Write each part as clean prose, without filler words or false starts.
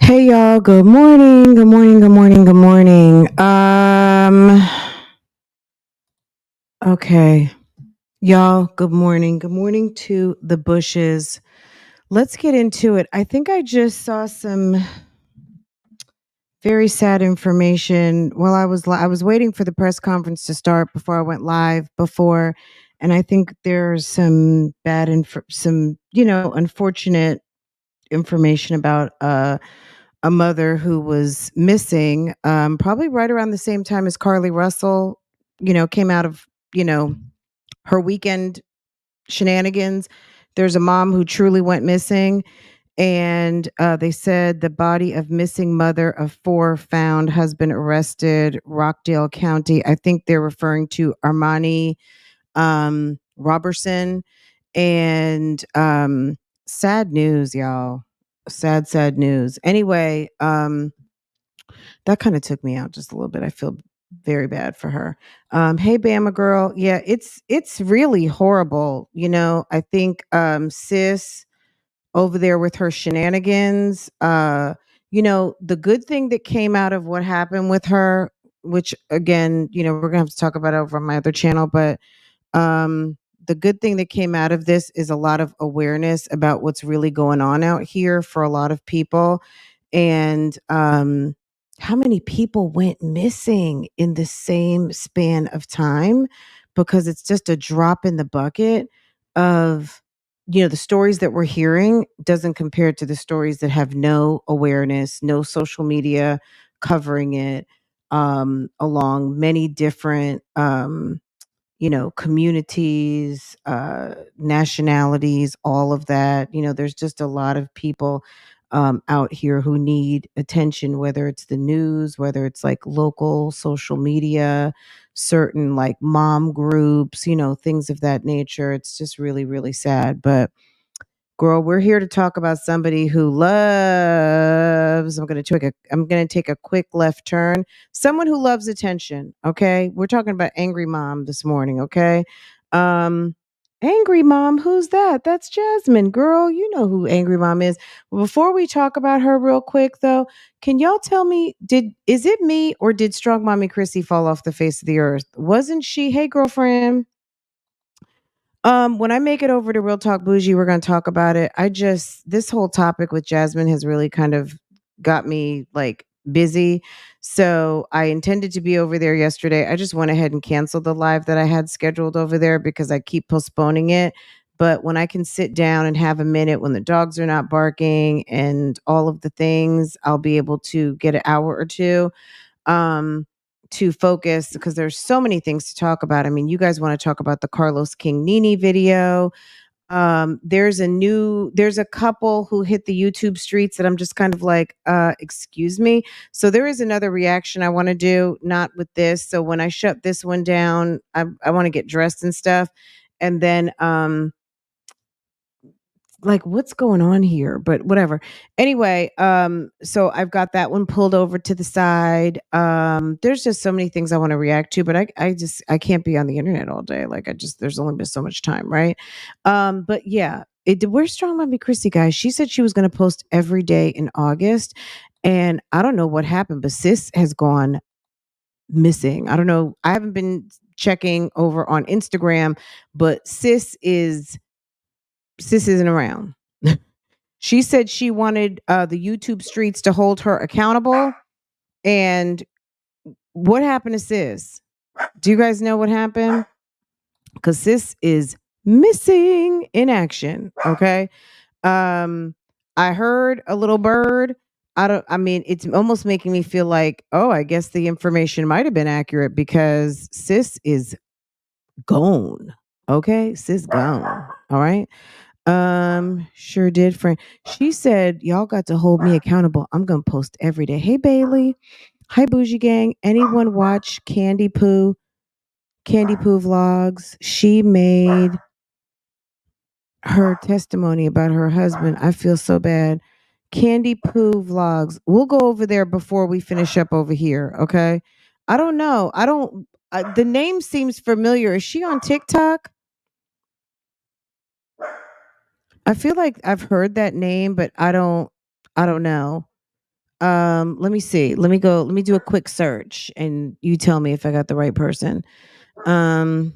Hey y'all, good morning, good morning, good morning, good morning. Okay. Y'all, good morning. Good morning to the bushes. Let's get into it. I think I just saw some very sad information while I was waiting for the press conference to start before I went live before, and I think there's some some, unfortunate information about a mother who was missing, probably right around the same time as Carly Russell, came out of, her weekend shenanigans. There's a mom who truly went missing. And they said the body of missing mother of four found, husband arrested, Rockdale County. I think they're referring to Armani Robertson. And sad news, y'all. Sad news. Anyway, that kind of took me out just a little bit. I feel very bad for her. Hey Bama girl. Yeah, it's really horrible. I think sis over there with her shenanigans, the good thing that came out of what happened with her, which again, we're gonna have to talk about it over on my other channel, but the good thing that came out of this is a lot of awareness about what's really going on out here for a lot of people. And how many people went missing in the same span of time, because it's just a drop in the bucket of, the stories that we're hearing doesn't compare to the stories that have no awareness, no social media covering it, along many different communities, nationalities, all of that. There's just a lot of people out here who need attention, whether it's the news, whether it's like local social media, certain like mom groups, things of that nature. It's just really, really sad. But girl, we're here to talk about somebody who loves. I'm gonna take a quick left turn. Someone who loves attention. Okay. We're talking about Angry Mom this morning, okay? Um, Angry Mom, who's that? That's Jasmine. Girl, you know who Angry Mom is. Before we talk about her real quick though, can y'all tell me, is it me or did Strong Mommy Chrissy fall off the face of the earth? Wasn't she? Hey girlfriend. When I make it over to Real Talk Bougie, we're going to talk about it. This whole topic with Jasmine has really kind of got me like busy. So I intended to be over there yesterday. I just went ahead and canceled the live that I had scheduled over there because I keep postponing it. But when I can sit down and have a minute when the dogs are not barking and all of the things, I'll be able to get an hour or two um to focus, because there's so many things to talk about. I mean, you guys want to talk about the Carlos King Nini video. There's a couple who hit the YouTube streets that I'm just kind of like, excuse me. So there is another reaction I want to do, not with this. So when I shut this one down, I want to get dressed and stuff. And then like what's going on here, but whatever. Anyway, so I've got that one pulled over to the side. There's just so many things I want to react to, but I can't be on the internet all day. Like there's only been so much time, right? But yeah, where's Strong Mommy Chrissy, guys? She said she was going to post every day in August, and I don't know what happened, but sis has gone missing. I don't know, I haven't been checking over on Instagram, but sis isn't around. She said she wanted the YouTube streets to hold her accountable. And what happened to sis? Do you guys know what happened? Because sis is missing in action. Okay. Um, I heard a little bird. I mean, it's almost making me feel like, oh, I guess the information might have been accurate because sis is gone. Okay. Sis gone. All right. Sure did, friend. She said, y'all got to hold me accountable. I'm gonna post every day. Hey Bailey. Hi Bougie Gang. Anyone watch Candy Poo Vlogs? She made her testimony about her husband. I feel so bad. Candy Poo Vlogs. We'll go over there before we finish up over here, okay? I don't know. I don't the name seems familiar. Is she on TikTok? I feel like I've heard that name, but I don't know. Let me see. Let me do a quick search and you tell me if I got the right person. Um,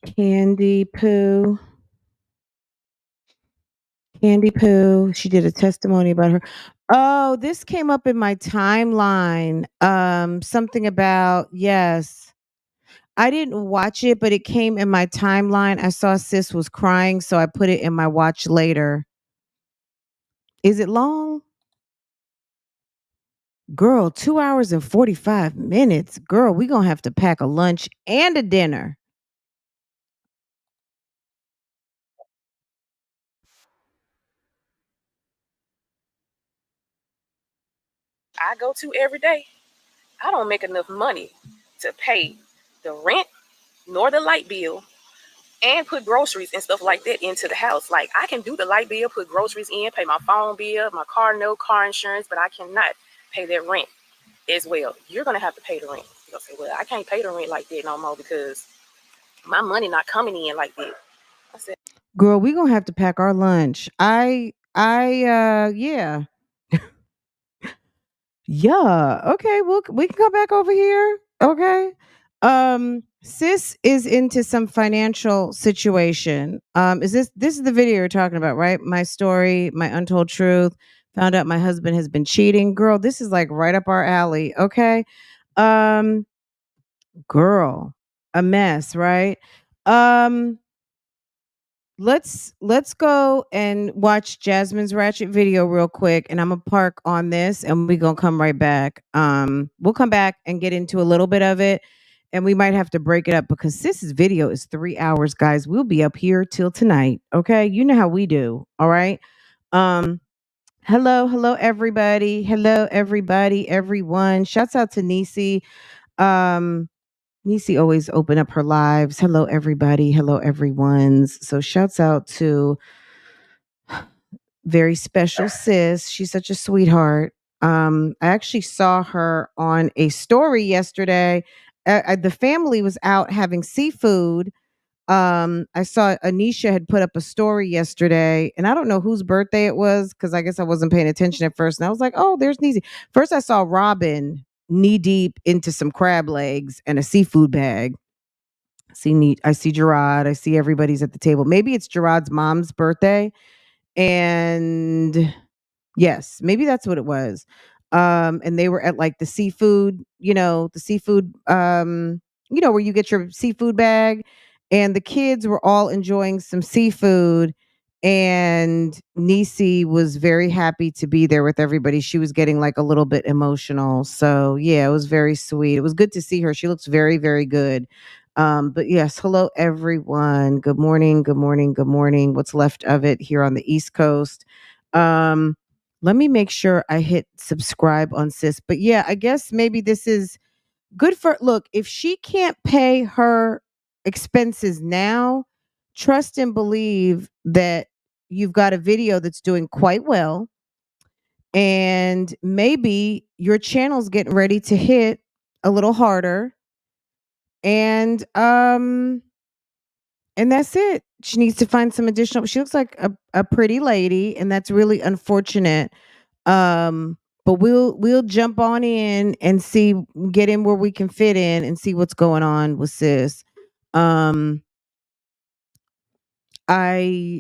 Candy Poo. Candy Poo. She did a testimony about her. Oh, this came up in my timeline. Something about, yes. I didn't watch it, but it came in my timeline. I saw sis was crying, so I put it in my watch later. Is it long? Girl, 2 hours and 45 minutes. Girl, we gonna have to pack a lunch and a dinner. I go to every day. I don't make enough money to pay the rent nor the light bill and put groceries and stuff like that into the house. Like I can do the light bill, put groceries in, pay my phone bill, my car note, car insurance, but I cannot pay that rent as well. You're gonna have to pay the rent. You'll say, well, I can't pay the rent like that no more because my money not coming in like that. I said, Girl, we gonna have to pack our lunch. Yeah. Yeah. Okay, we can come back over here. Okay. Sis is into some financial situation. Is this is the video you're talking about, right? My story, my untold truth. Found out my husband has been cheating. Girl, this is like right up our alley. Okay. Um, girl, a mess, right? Um, let's go and watch Jasmine's ratchet video real quick, and I'm gonna park on this and we gonna come right back. We'll come back and get into a little bit of it, and we might have to break it up because Sis's video is 3 hours, guys. We'll be up here till tonight. Okay, you know how we do. All right. um hello everybody, hello everybody, everyone. Shouts out to Nisi. um Nisi always open up her lives. Hello, everybody. Hello, everyone's. So shouts out to very special sis. She's such a sweetheart. I actually saw her on a story yesterday. The family was out having seafood. I saw Anisha had put up a story yesterday, and I don't know whose birthday it was because I guess I wasn't paying attention at first. And I was like, oh, there's Nisi. First, I saw Robin knee deep into some crab legs and a seafood bag. I see Gerard. I see everybody's at the table. Maybe it's Gerard's mom's birthday. And yes, maybe that's what it was. And they were at like the seafood, the seafood, where you get your seafood bag, and the kids were all enjoying some seafood. And Nisi was very happy to be there with everybody. She was getting like a little bit emotional. So yeah, it was very sweet. It was good to see her. She looks very, very good. But yes, hello everyone. Good morning, good morning, good morning. What's left of it here on the East Coast. Um, Let me make sure I hit subscribe on sis. But yeah, I guess maybe this is good for look, if she can't pay her expenses now, trust and believe that you've got a video that's doing quite well. And maybe your channel's getting ready to hit a little harder. And and that's it. She needs to find some additional, she looks like a pretty lady, and that's really unfortunate. But we'll jump on in and see, get in where we can fit in and see what's going on with sis. Um,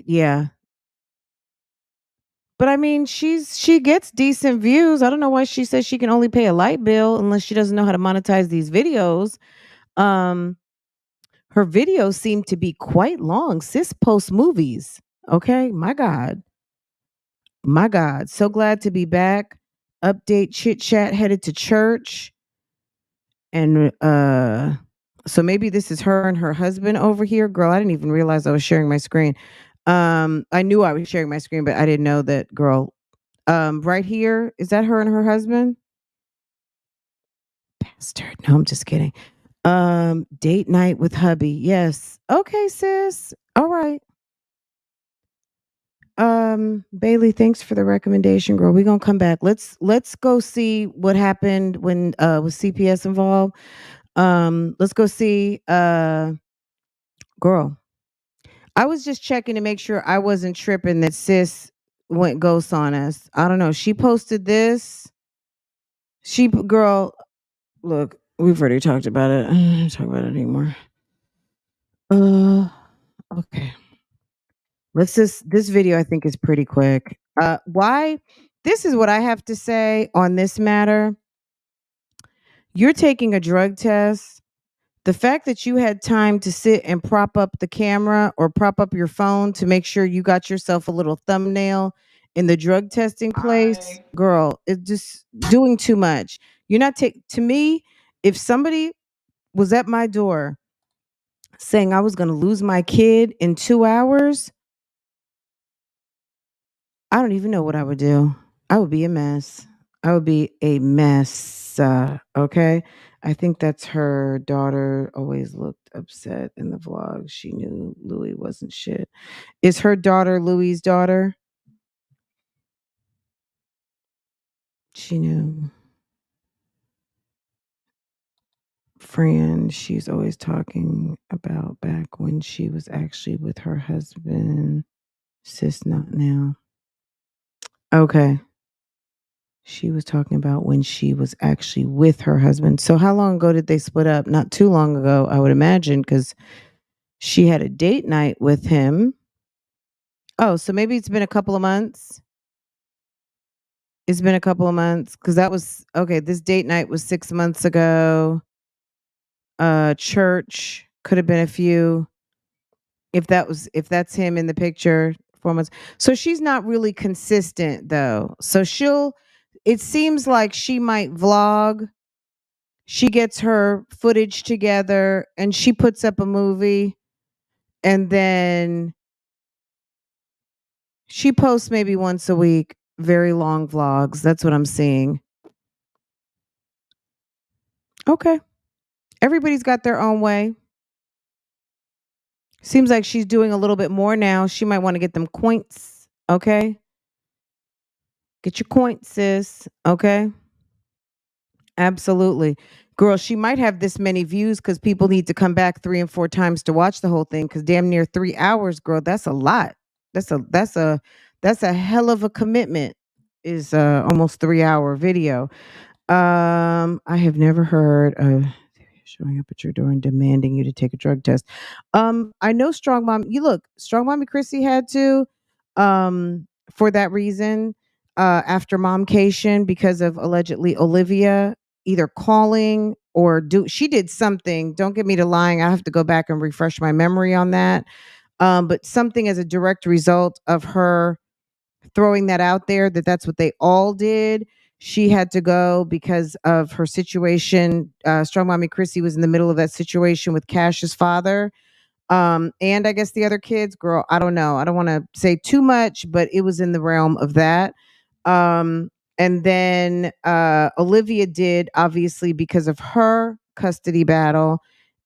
yeah. But I mean, she gets decent views. I don't know why she says she can only pay a light bill unless she doesn't know how to monetize these videos. Um, Her videos seem to be quite long. Sis posts movies. Okay, my God. My God. So glad to be back. Update chit chat, headed to church. And so maybe this is her and her husband over here. Girl, I didn't even realize I was sharing my screen. I knew I was sharing my screen, but I didn't know that, girl. Right here, is that her and her husband? Bastard. No, I'm just kidding. Date night with hubby. Yes. Okay, sis. All right. Bailey, thanks for the recommendation, girl. We're gonna come back. Let's go see what happened when with CPS involved. Let's go see girl. I was just checking to make sure I wasn't tripping that sis went ghost on us. I don't know. She posted this. Girl, look, we've already talked about it. I don't want to talk about it anymore. Uh, okay. Let's just this video I think is pretty quick. Why this is what I have to say on this matter. You're taking a drug test. The fact that you had time to sit and prop up the camera or prop up your phone to make sure you got yourself a little thumbnail in the drug testing place, girl, it's just doing too much. You're not to me, if somebody was at my door saying I was going to lose my kid in 2 hours, I don't even know what I would do. I would be a mess. I would be a mess. Okay. I think that's her daughter always looked upset in the vlog. She knew Louis wasn't shit. Is her daughter Louis's daughter? She knew. Fran, she's always talking about back when she was actually with her husband. Sis, not now. Okay. She was talking about when she was actually with her husband. So how long ago did they split up? Not too long ago, I would imagine, because she had a date night with him. Oh, so maybe it's been a couple of months. It's been a couple of months because that was okay. This date night was 6 months ago. Church could have been a few. If that's him in the picture, 4 months. So she's not really consistent though. So it seems like she might vlog. She gets her footage together and she puts up a movie, and then she posts maybe once a week, very long vlogs. That's what I'm seeing. Okay. Everybody's got their own way. Seems like she's doing a little bit more now. She might want to get them coins. Okay. Get your coins, sis. Okay. Absolutely. Girl, she might have this many views because people need to come back 3 and 4 times to watch the whole thing. Because damn near 3 hours, girl, that's a lot. That's a hell of a commitment. Is almost 3 hour video. I have never heard of showing up at your door and demanding you to take a drug test. I know Strong Mom. You look, Strong Mommy Chrissy had to, for that reason, after momcation because of allegedly Olivia either calling or she did something. Don't get me to lying. I have to go back and refresh my memory on that. But something as a direct result of her throwing that out there that that's what they all did. She had to go because of her situation. Strong Mommy Chrissy was in the middle of that situation with Cash's father. And I guess the other kids, girl, I don't know. I don't want to say too much, but it was in the realm of that. And then Olivia did, obviously, because of her custody battle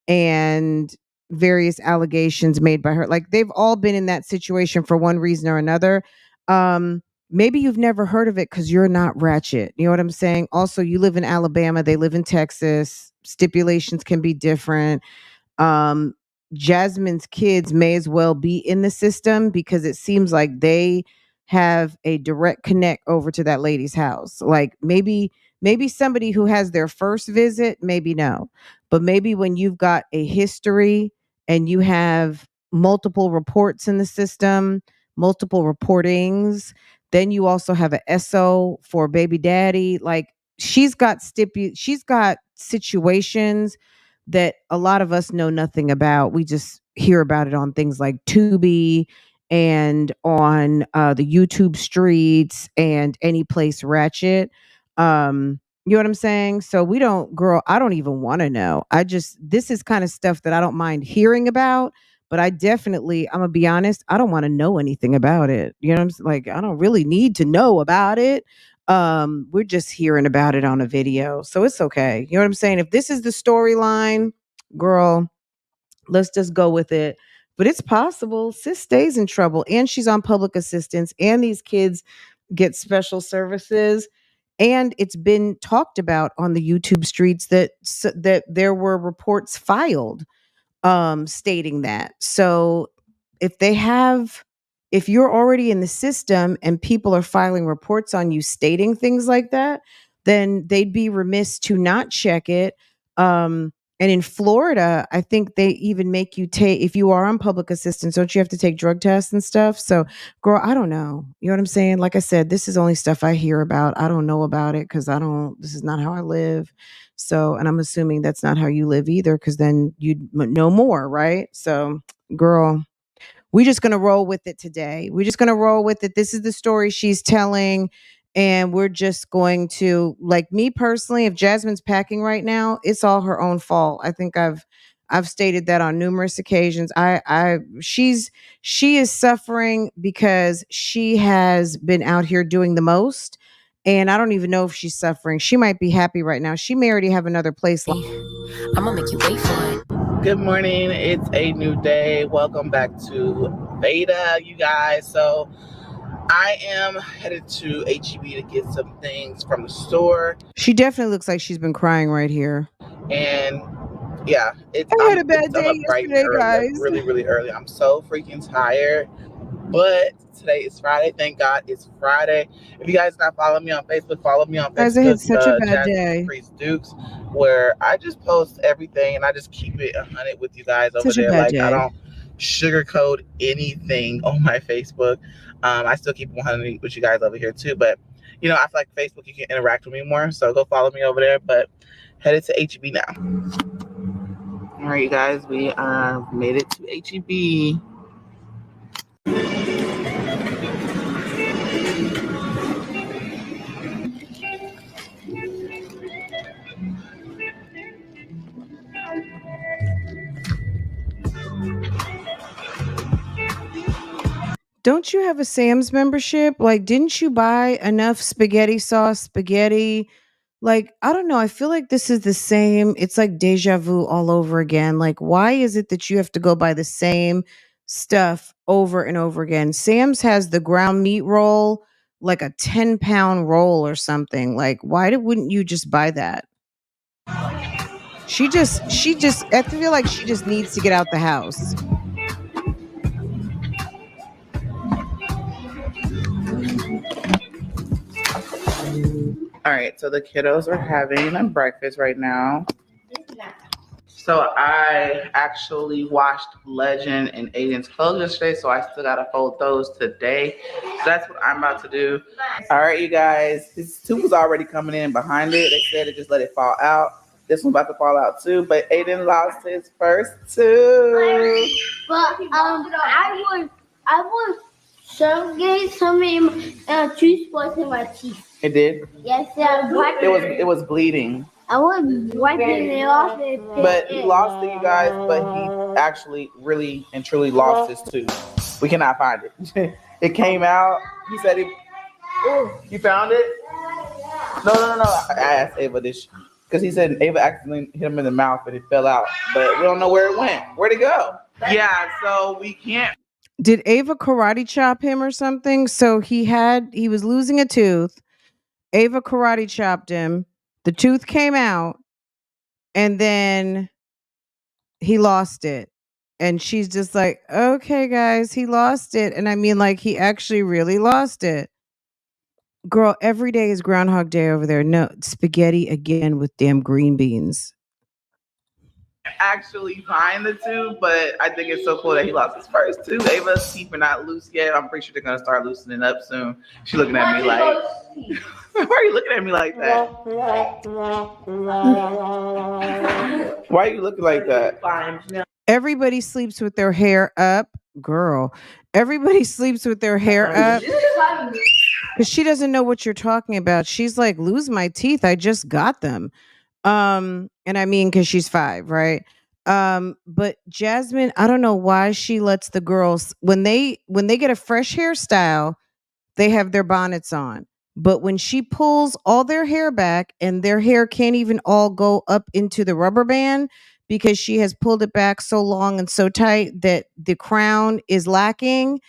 and various allegations made by her. Like they've all been in that situation for one reason or another. Maybe you've never heard of it because you're not ratchet. You know what I'm saying? Also, you live in Alabama, they live in Texas. Stipulations can be different. um Jasmine's kids may as well be in the system because it seems like they have a direct connect over to that lady's house. Like maybe somebody who has their first visit, maybe no. But maybe when you've got a history and you have multiple reports in the system, multiple reportings, then you also have a SO for baby daddy. Like she's got situations that a lot of us know nothing about. We just hear about it on things like Tubi and on the YouTube streets and any place ratchet. You know what I'm saying? So we don't, girl, I don't even want to know. This is kind of stuff that I don't mind hearing about, but I'm gonna be honest, I don't want to know anything about it. You know what I'm saying? Like, I don't really need to know about it. We're just hearing about it on a video, so it's okay. You know what I'm saying? If this is the storyline, girl, let's just go with it. But it's possible sis stays in trouble and she's on public assistance and these kids get special services, and it's been talked about on the YouTube streets that there were reports filed stating that. So if they have if you're already in the system and people are filing reports on you stating things like that, then they'd be remiss to not check it. And in Florida, I think they even make you take, if you are on public assistance, don't you have to take drug tests and stuff? So, girl, I don't know. You know what I'm saying? Like I said, this is only stuff I hear about. I don't know about it because this is not how I live. So, and I'm assuming that's not how you live either because then you'd know more, right? So, girl, we're just going to roll with it today. We're just going to roll with it. This is the story she's telling. And we're just going to, like, me personally, if Jasmine's packing right now, it's all her own fault. I think I've stated that on numerous occasions. She is suffering because she has been out here doing the most. And I don't even know if she's suffering. She might be happy right now. She may already have another place. I'm gonna make you wait for it. Good morning. It's a new day. Welcome back to Beta, you guys. So I am headed to HEB to get some things from the store. She definitely looks like she's been crying right here. And yeah, I had a bad day up bright and yesterday, early, guys. like really, really early. I'm so freaking tired. But today is Friday. Thank God it's Friday. If you guys not follow me on Facebook, follow me on Facebook. Guys, I had such a bad day. Priest Dukes, where I just post everything and I just keep it 100 with you guys over Such a there. bad Like day. I don't sugarcoat anything on my Facebook. I still keep 100 with you guys over here too. But you know, I feel like Facebook you can interact with me more. So go follow me over there. But headed to HEB now. All right, you guys, we made it to HEB. Don't you have a Sam's membership? Like, didn't you buy enough spaghetti sauce, spaghetti? Like, I don't know. I feel like this is the same. It's like deja vu all over again. Like, why is it that you have to go buy the same stuff over and over again? Sam's has the ground meat roll, like a 10-pound roll or something. Like, wouldn't you just buy that? I feel like she just needs to get out the house. All right, so the kiddos are having breakfast right now. So I actually washed Legend and Aiden's clothes yesterday, so I still gotta fold those today. So that's what I'm about to do. All right, you guys, this tooth was already coming in behind it. They said to just let it fall out. This one's about to fall out too, but Aiden lost his first tooth. But I was so getting some tooth spots in my teeth. It did? Yes, It was bleeding. I was wiping it off. But he lost it, you guys, but he actually really and truly lost his tooth. We cannot find it. It came out. He said you found it? No. I asked Ava this because he said Ava accidentally hit him in the mouth and it fell out. But we don't know where it went. Where'd it go? Yeah, so we can't. Did Ava karate chop him or something? So he was losing a tooth. Ava karate chopped him. The tooth came out and then he lost it. And she's just like, okay, guys, he lost it. And I mean, like, he actually really lost it. Girl, every day is Groundhog Day over there. No, spaghetti again with damn green beans. Actually find the tooth, but I think it's so cool that he lost his first tooth. Ava's teeth are not loose yet. I'm pretty sure they're gonna start loosening up soon. She's looking at me like, why are you looking at me like that? Why are you looking like that? Everybody sleeps with their hair up. Girl, everybody sleeps with their hair up. Because she doesn't know what you're talking about. She's like, lose my teeth. I just got them. And I mean, because she's 5, right? But Jasmine, I don't know why she lets the girls when they get a fresh hairstyle, they have their bonnets on. But when she pulls all their hair back and their hair can't even all go up into the rubber band because she has pulled it back so long and so tight that the crown is lacking.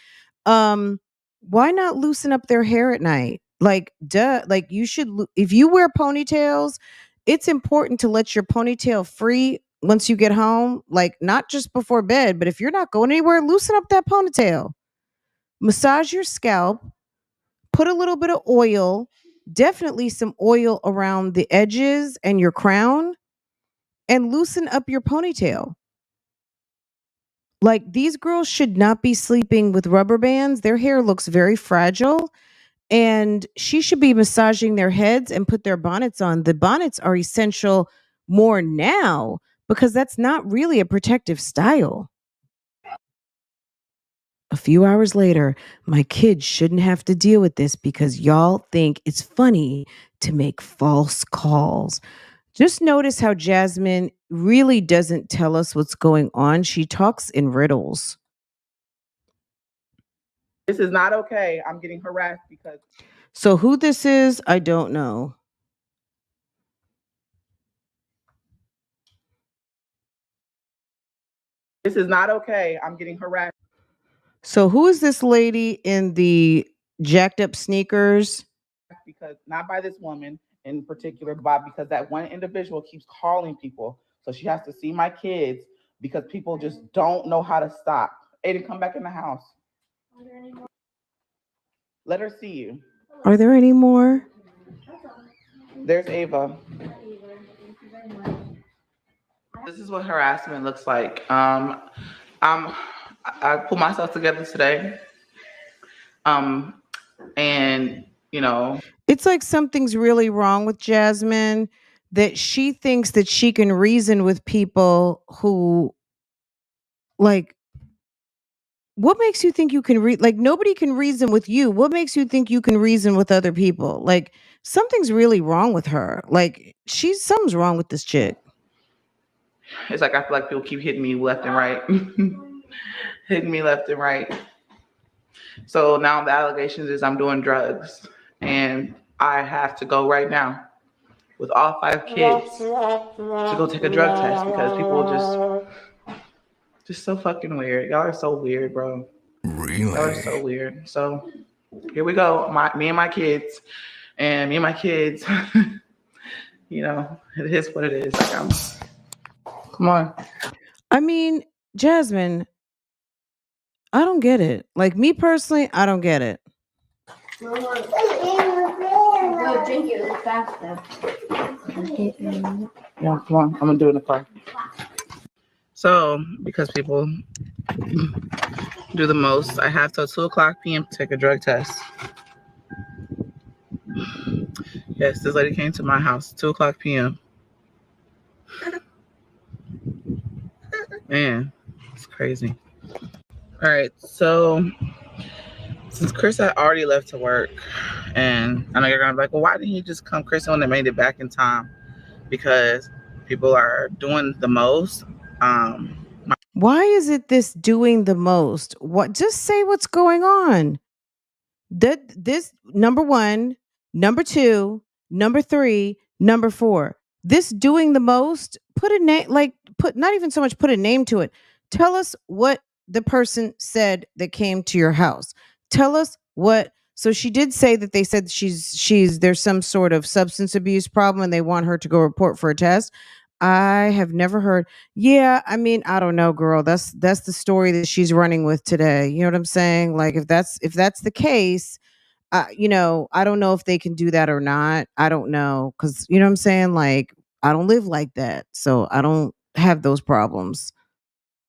Why not loosen up their hair at night? Like, duh, like you should, if you wear ponytails, it's important to let your ponytail free once you get home, like not just before bed, but if you're not going anywhere, loosen up that ponytail. massage your scalp, put a little bit of oil, definitely some oil around the edges and your crown, and loosen up your ponytail. Like, these girls should not be sleeping with rubber bands. Their hair looks very fragile, and she should be massaging their heads and put their bonnets on. The bonnets are essential more now because that's not really a protective style. A few hours later, my kids shouldn't have to deal with this because y'all think it's funny to make false calls. Just notice how Jasmine really doesn't tell us what's going on. She talks in riddles. This is not okay. I'm getting harassed because. So, who this is, I don't know. This is not okay. I'm getting harassed. So, who is this lady in the jacked up sneakers? Because not by this woman in particular, but because that one individual keeps calling people. So she has to see my kids because people just don't know how to stop. Aiden, come back in the house. Let her see you. Are there any more? There's Ava. This is what harassment looks like. I pulled myself together today. And you know, it's like something's really wrong with Jasmine, that she thinks that she can reason with people who, like, what makes you think you can like, nobody can reason with you. What makes you think you can reason with other people? Like, something's really wrong with her. Like, something's wrong with this chick. It's like I feel like people keep hitting me left and right. Hitting me left and right. So now the allegations is I'm doing drugs, and I have to go right now with all 5 kids to go take a drug test because people just so fucking weird. Y'all are so weird, bro. Really? Y'all are so weird. So here we go. Me and my kids, you know, it is what it is. Like, come on. I mean, Jasmine, I don't get it. Like, me personally, I don't get it. No, drink it faster. Yeah, come on. I'm gonna do it in the car. So, because people do the most, I have till 2:00 p.m. to take a drug test. Yes, this lady came to my house 2:00 p.m. Man, it's crazy. All right, so since Chris had already left to work, and I know you're gonna be like, well, why didn't he just come? Chris only made it back in time because people are doing the most. Why is it this doing the most? What? Just say what's going on. This number 1, number 2, number 3, number 4. This doing the most. Put a name, like, put, not even so much put a name to it. Tell us what the person said that came to your house. Tell us what. So she did say that they said there's some sort of substance abuse problem and they want her to go report for a test. I have never heard. Yeah, I mean, I don't know, girl. That's the story that she's running with today. You know what I'm saying? Like, if that's the case, you know, I don't know if they can do that or not. I don't know, cuz you know what I'm saying? Like, I don't live like that. So I don't have those problems.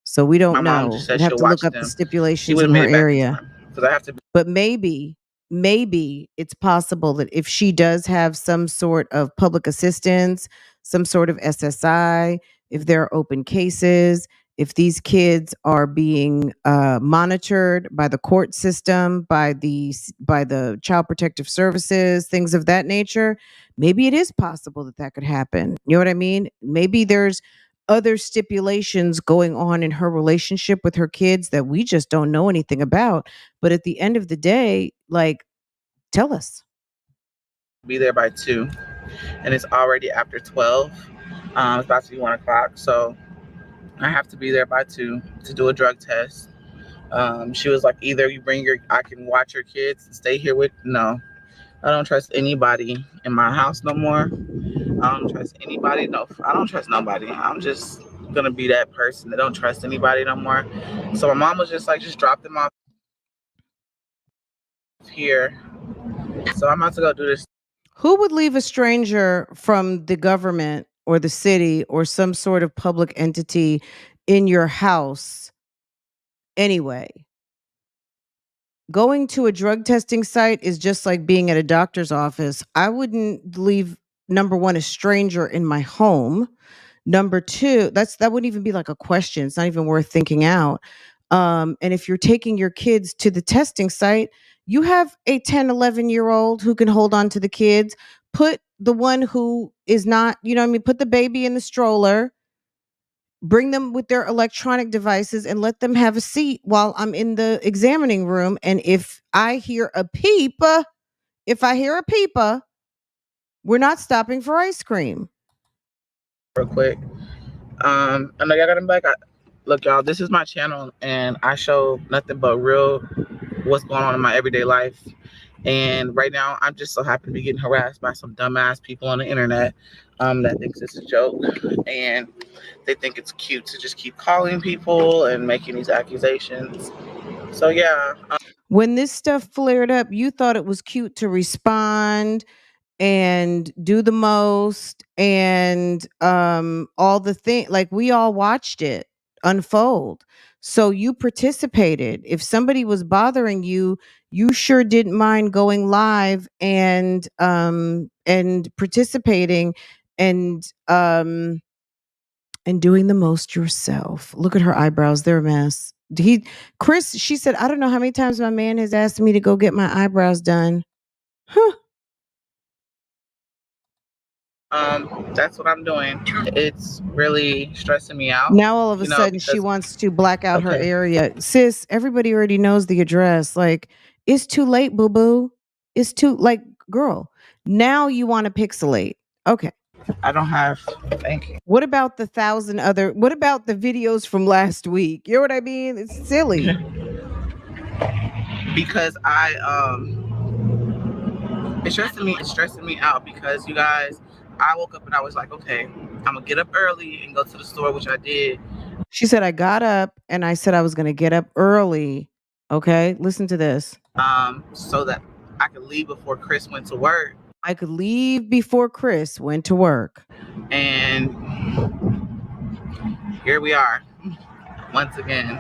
So we don't my mom just know. said We'd have she'll to look watch up the them. She stipulations would in have made her it back in area. time because I have to. But maybe it's possible that if she does have some sort of public assistance, some sort of SSI, if there are open cases, if these kids are being monitored by the court system, by the child protective services, things of that nature, maybe it is possible that that could happen. You know what I mean? Maybe there's other stipulations going on in her relationship with her kids that we just don't know anything about. But at the end of the day, like, tell us. Be there by 2, and it's already after 12. It's about to be 1:00, so I have to be there by 2 to do a drug test. She was like, either you I can watch your kids and stay here with. No, I don't trust anybody in my house no more. I don't trust anybody. No, I don't trust nobody. I'm just gonna be that person that don't trust anybody no more. So my mom was just like, just drop them off. here. So I'm about to go do this. Who would leave a stranger from the government or the city or some sort of public entity in your house anyway? Going to a drug testing site is just like being at a doctor's office. I wouldn't leave, number one, a stranger in my home. Number two, that wouldn't even be like a question. It's not even worth thinking out. And if you're taking your kids to the testing site, you have a 10, 11-year-old who can hold on to the kids. Put the one who is not, you know what I mean? Put the baby in the stroller, bring them with their electronic devices and let them have a seat while I'm in the examining room. And if I hear a peep, we're not stopping for ice cream. Real quick. I know y'all got them back. Look, y'all, this is my channel, and I show nothing but real what's going on in my everyday life. And right now, I'm just so happy to be getting harassed by some dumbass people on the internet that thinks it's a joke, and they think it's cute to just keep calling people and making these accusations. So yeah. When this stuff flared up, you thought it was cute to respond and do the most and all the thing, like we all watched it unfold. So you participated. If somebody was bothering you, you sure didn't mind going live and participating and doing the most yourself. Look at her eyebrows, they're a mess. Chris, she said, I don't know how many times my man has asked me to go get my eyebrows done. Huh. That's what I'm doing. It's really stressing me out. Now all of a sudden she wants to black out her area. Sis, everybody already knows the address. Like, it's too late, boo-boo. It's too, like, girl, now you want to pixelate. Okay. I don't have, thank you. What about the what about the videos from last week? You know what I mean? It's silly. Because it's stressing me out because you guys, I woke up and I was like, okay, I'm gonna get up early and go to the store, which I did. She said, I got up and I said I was gonna get up early. Okay, listen to this. So that I could leave before Chris went to work. I could leave before Chris went to work. And here we are once again.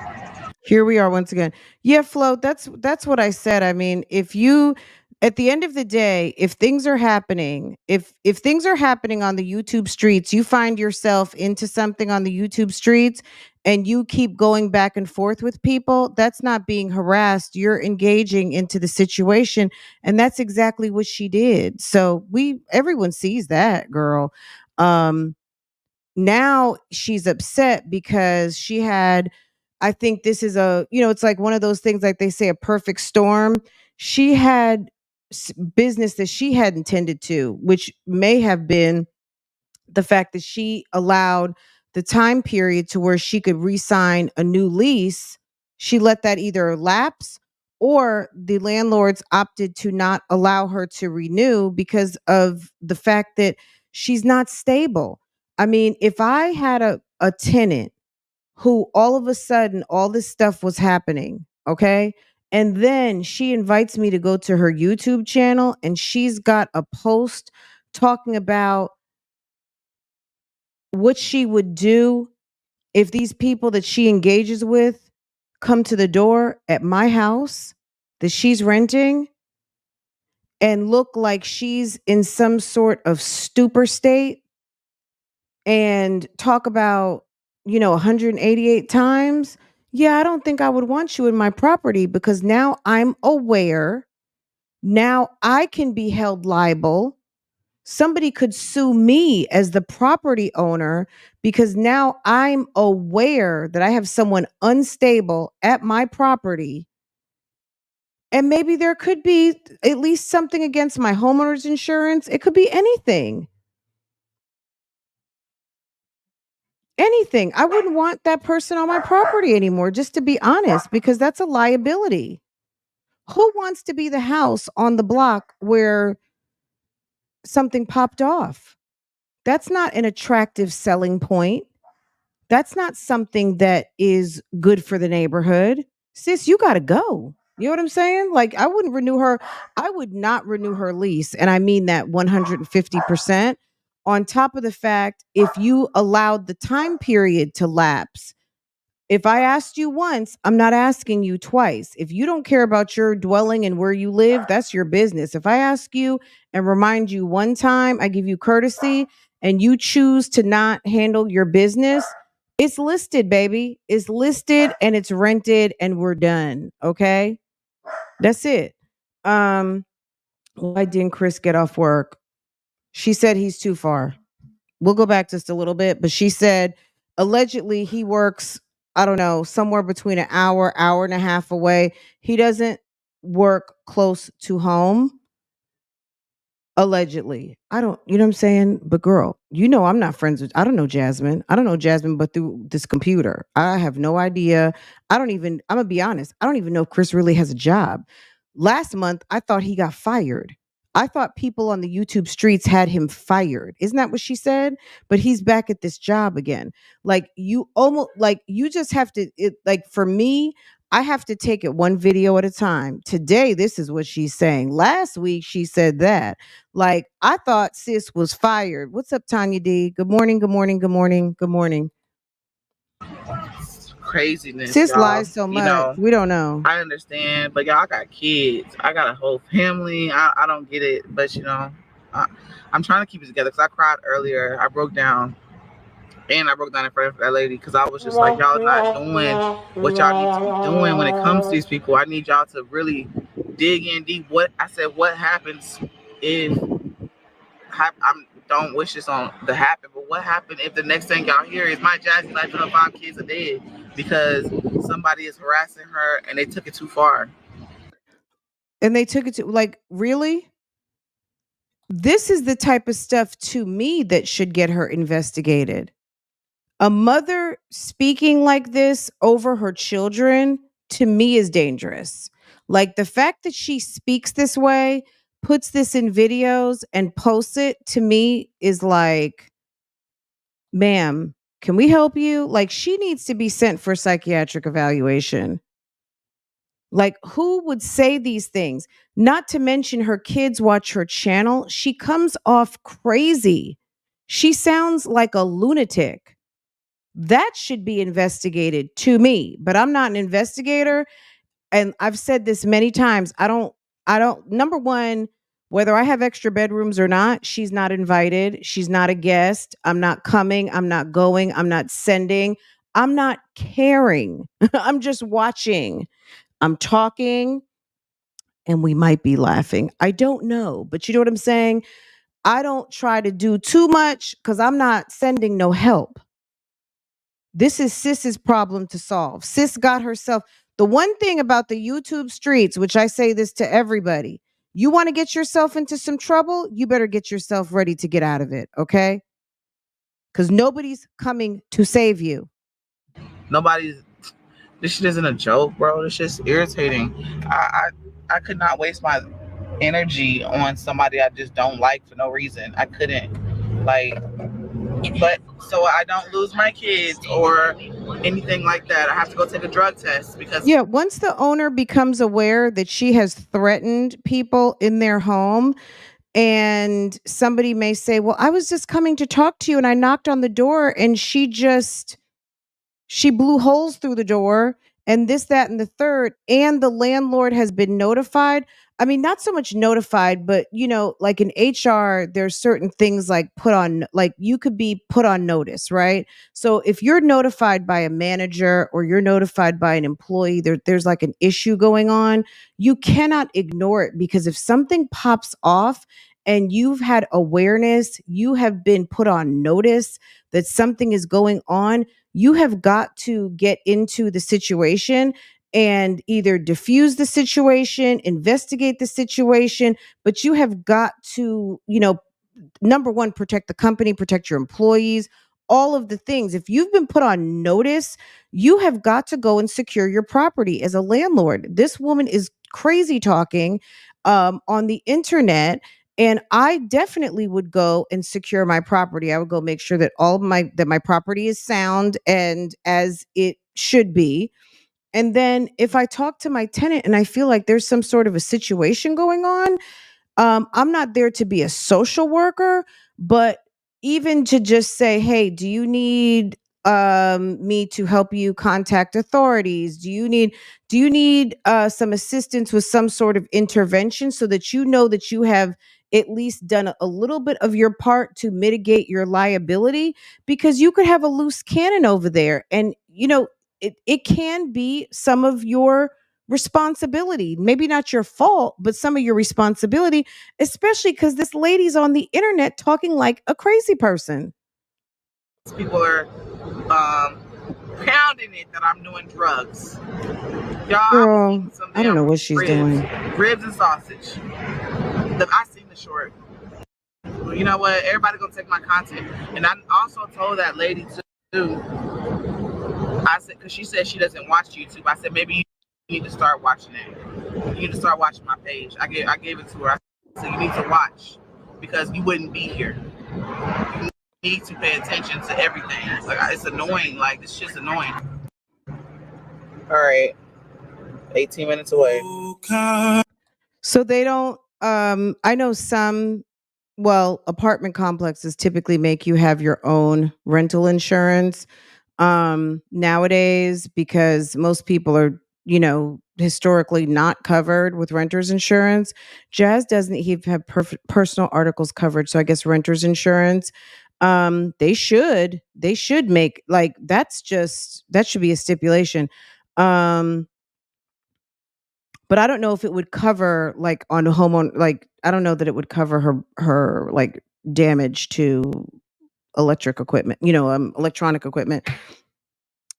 Yeah, Flo, that's what I said. I mean, if you, at the end of the day, if things are happening, if things are happening on the YouTube streets, you find yourself into something on the YouTube streets and you keep going back and forth with people, that's not being harassed. You're engaging into the situation. And that's exactly what she did. So everyone sees that, girl. Now she's upset because she had, I think this is it's like one of those things, like they say, a perfect storm. She had business that she had intended to, which may have been the fact that she allowed the time period to where she could re-sign a new lease. She let that either lapse or the landlords opted to not allow her to renew because of the fact that she's not stable. I mean, if I had a tenant who all of a sudden all this stuff was happening, okay? And then she invites me to go to her YouTube channel and she's got a post talking about what she would do if these people that she engages with come to the door at my house that she's renting and look like she's in some sort of stupor state and talk about, 188 times. Yeah, I don't think I would want you in my property because now I'm aware. Now I can be held liable. Somebody could sue me as the property owner because now I'm aware that I have someone unstable at my property. And maybe there could be at least something against my homeowner's insurance. It could be anything. Anything. I wouldn't want that person on my property anymore, just to be honest, because that's a liability. Who wants to be the house on the block where something popped off? That's not an attractive selling point. That's not something that is good for the neighborhood. Sis, you got to go. You know what I'm saying? Like I wouldn't renew her. I would not renew her lease. And I mean that 150%. On top of the fact, if you allowed the time period to lapse, if I asked you once, I'm not asking you twice. If you don't care about your dwelling and where you live, that's your business. If I ask you and remind you one time, I give you courtesy and you choose to not handle your business, it's listed, baby. It's listed and it's rented and we're done. Okay? That's it. Why didn't Chris get off work? She said he's too far. We'll go back just a little bit, but she said allegedly he works, I don't know, somewhere between an hour, hour and a half away. He doesn't work close to home. Allegedly. I don't, you know what I'm saying? But girl, I'm not friends with, I don't know Jasmine. I don't know Jasmine, but through this computer. I have no idea. I'm gonna be honest. I don't even know if Chris really has a job. Last month, I thought he got fired. I thought people on the YouTube streets had him fired. Isn't that what she said? But he's back at this job again. Like you almost, like you just have to, like for me, I have to take it one video at a time. Today, this is what she's saying. Last week, she said that. Like, I thought sis was fired. What's up, Tanya D? Good morning, good morning, good morning, good morning. Craziness, Sis y'all. lies so much. We don't know. I understand, but y'all, I got kids. I got a whole family. I don't get it, but I'm trying to keep it together because I cried earlier. I broke down. And I broke down in front of that lady because I was just like, y'all not doing what y'all need to be doing when it comes to these people. I need y'all to really dig in deep. What happens if I don't wish this on to happen, but what happened if the next thing y'all hear is Myjazzylife and her 5 kids are dead because somebody is harassing her and they took it too far? And they took it to, like, really? This is the type of stuff to me that should get her investigated. A mother speaking like this over her children, to me, is dangerous. Like the fact that she speaks this way, puts this in videos and posts it, to me is like, ma'am, can we help you? Like she needs to be sent for psychiatric evaluation. Like who would say these things? Not to mention her kids watch her channel. She comes off crazy. She sounds like a lunatic. That should be investigated to me, but I'm not an investigator. And I've said this many times. Number one, whether I have extra bedrooms or not, she's not invited. She's not a guest. I'm not coming. I'm not going. I'm not sending. I'm not caring. I'm just watching. I'm talking and we might be laughing. I don't know, but you know what I'm saying? I don't try to do too much because I'm not sending no help. This is Sis's problem to solve. Sis got herself. The one thing about the YouTube streets, which I say this to everybody, you want to get yourself into some trouble, you better get yourself ready to get out of it, okay? Because nobody's coming to save you. This shit isn't a joke, bro. It's just irritating. I could not waste my energy on somebody I just don't like for no reason. I couldn't. But so I don't lose my kids or anything like that. I have to go take a drug test because once the owner becomes aware that she has threatened people in their home, and somebody may say, well, I was just coming to talk to you and I knocked on the door and she blew holes through the door and this, that, and the third, and the landlord has been notified. I mean, not so much notified, but like in HR, there's certain things like you could be put on notice, right? So if you're notified by a manager or you're notified by an employee, there's like an issue going on, you cannot ignore it, because if something pops off and you've had awareness, you have been put on notice that something is going on, you have got to get into the situation and either diffuse the situation, investigate the situation, but you have got to, number one, protect the company, protect your employees, all of the things. If you've been put on notice, you have got to go and secure your property as a landlord. This woman is crazy talking on the internet. And I definitely would go and secure my property. I would go make sure that my property is sound and as it should be. And then if I talk to my tenant and I feel like there's some sort of a situation going on, I'm not there to be a social worker, but even to just say, hey, do you need me to help you contact authorities? Do you need some assistance with some sort of intervention so that you know that you have at least done a little bit of your part to mitigate your liability? Because you could have a loose cannon over there, and it can be some of your responsibility, maybe not your fault, but some of your responsibility, especially because this lady's on the internet talking like a crazy person. People are pounding it that I'm doing drugs. Y'all, I was Girl, eating some I don't know damn what she's doing. ribs and sausage. I seen the short. You know what? Everybody gonna take my content, and I also told that lady too. I said, because she said she doesn't watch YouTube. I said maybe you need to start watching it. You need to start watching my page. I gave it to her. I said you need to watch because you wouldn't be here. You need to pay attention to everything. It's annoying. Like, this shit's annoying. All right, 18 minutes away. So they don't. I know some. Well, apartment complexes typically make you have your own rental insurance. Nowadays, because most people are, historically not covered with renters insurance. Jazz doesn't even have personal articles covered, so I guess renters insurance. They should make, like, that should be a stipulation. Um, but I don't know if it would cover, like, on a homeowner, like, I don't know that it would cover her like damage to electric equipment, electronic equipment.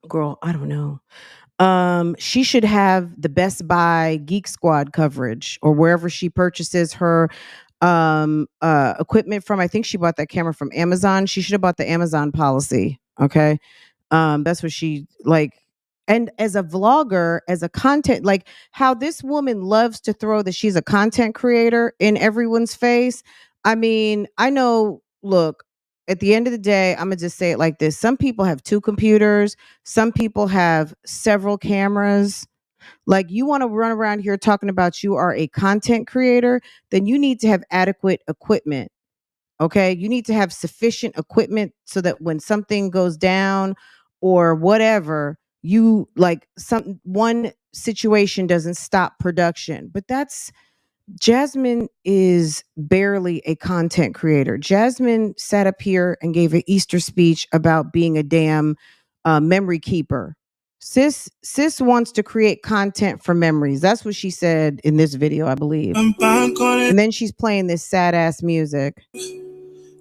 Girl, I don't know. She should have the Best Buy Geek Squad coverage, or wherever she purchases her equipment from. I think she bought that camera from Amazon. She should have bought the Amazon policy. Okay. That's what she like. And as a vlogger, as a content, like how this woman loves to throw that she's a content creator in everyone's face. I mean, I know, look, at the end of the day, I'm gonna just say it like this. Some people have two computers, some people have several cameras. Like, you want to run around here talking about you are a content creator, then you need to have adequate equipment. Okay. You need to have sufficient equipment so that when something goes down or whatever, you like one situation doesn't stop production. But Jasmine is barely a content creator. Jasmine sat up here and gave an Easter speech about being a damn memory keeper. Sis wants to create content for memories. That's what she said in this video, I believe. And then she's playing this sad ass music.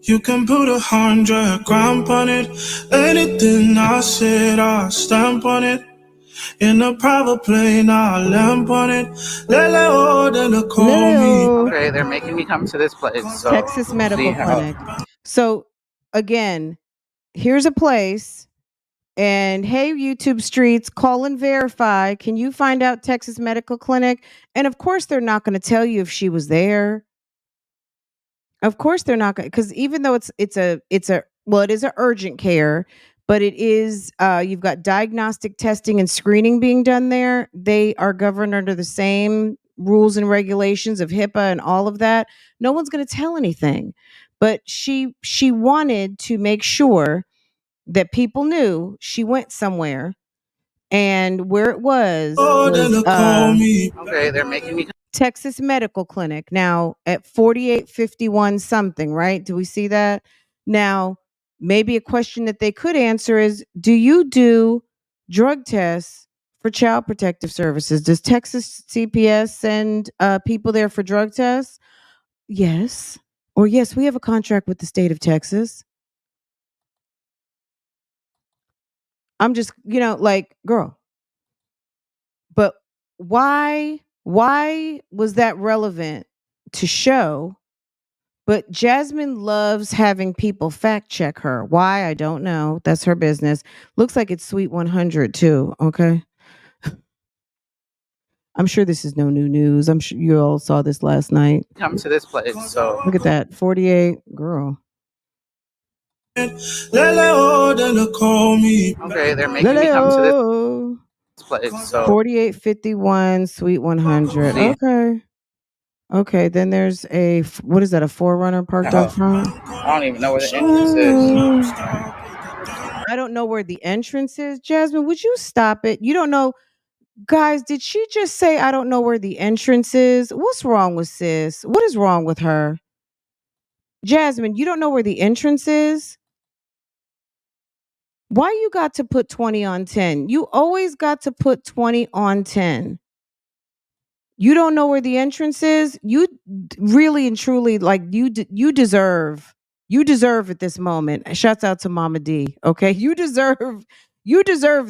You can put 100 grand on it. Anything I said, I'll stamp on it. In a private plane, I'll lamp on it. Okay, they're making me come to this place. So Texas Medical Clinic. So again, here's a place. And hey, YouTube streets, call and verify. Can you find out Texas Medical Clinic? And of course, they're not going to tell you if she was there. Of course, they're not going, because even though it is an urgent care, but it is you've got diagnostic testing and screening being done there. They are governed under the same rules and regulations of HIPAA and all of that. No one's going to tell anything. But she wanted to make sure that people knew she went somewhere, and where it was okay, they're making me Texas Medical Clinic. Now at 4851 something, right? Do we see that? Now, maybe a question that they could answer is, do you do drug tests for Child Protective Services? Does Texas CPS send people there for drug tests? Yes. Or yes, we have a contract with the state of Texas. I'm just, like, girl. But why was that relevant to show? But Jasmine loves having people fact check her. Why? I don't know. That's her business. Looks like it's Sweet 100 too. Okay. I'm sure this is no new news. I'm sure you all saw this last night. come to this place. So Look at that. 48, girl. okay, they're making me come to this. place. So 4851 Suite 100. see, Okay. Okay, then there's what is that, a Forerunner parked out front? I don't even know where the entrance is. Uh, I don't know where the entrance is. Jasmine, would you stop it? You don't know. Guys, did she just say I don't know where the entrance is? What's wrong with sis? What is wrong with her? Jasmine, you don't know where the entrance is? Why you got to put 20 on 10? You always got to put 20 on 10. You don't know where the entrance is? You really and truly, like, you deserve at this moment. Shouts out to Mama D. Okay, you deserve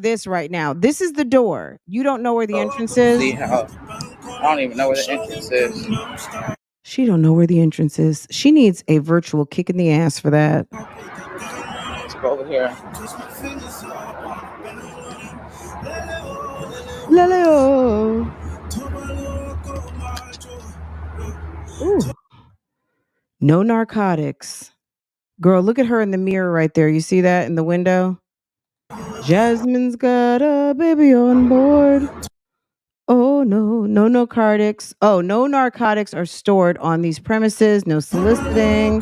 this right now. This is the door. You don't know where the entrance is? See how I don't even know where the entrance is. She don't know where the entrance is. She needs a virtual kick in the ass for that. Let's go over here. Leleo. Ooh. No narcotics. Girl, look at her in the mirror right there. You see that in the window? Jasmine's got a baby on board. Oh no, no narcotics. Oh, no narcotics are stored on these premises. No soliciting.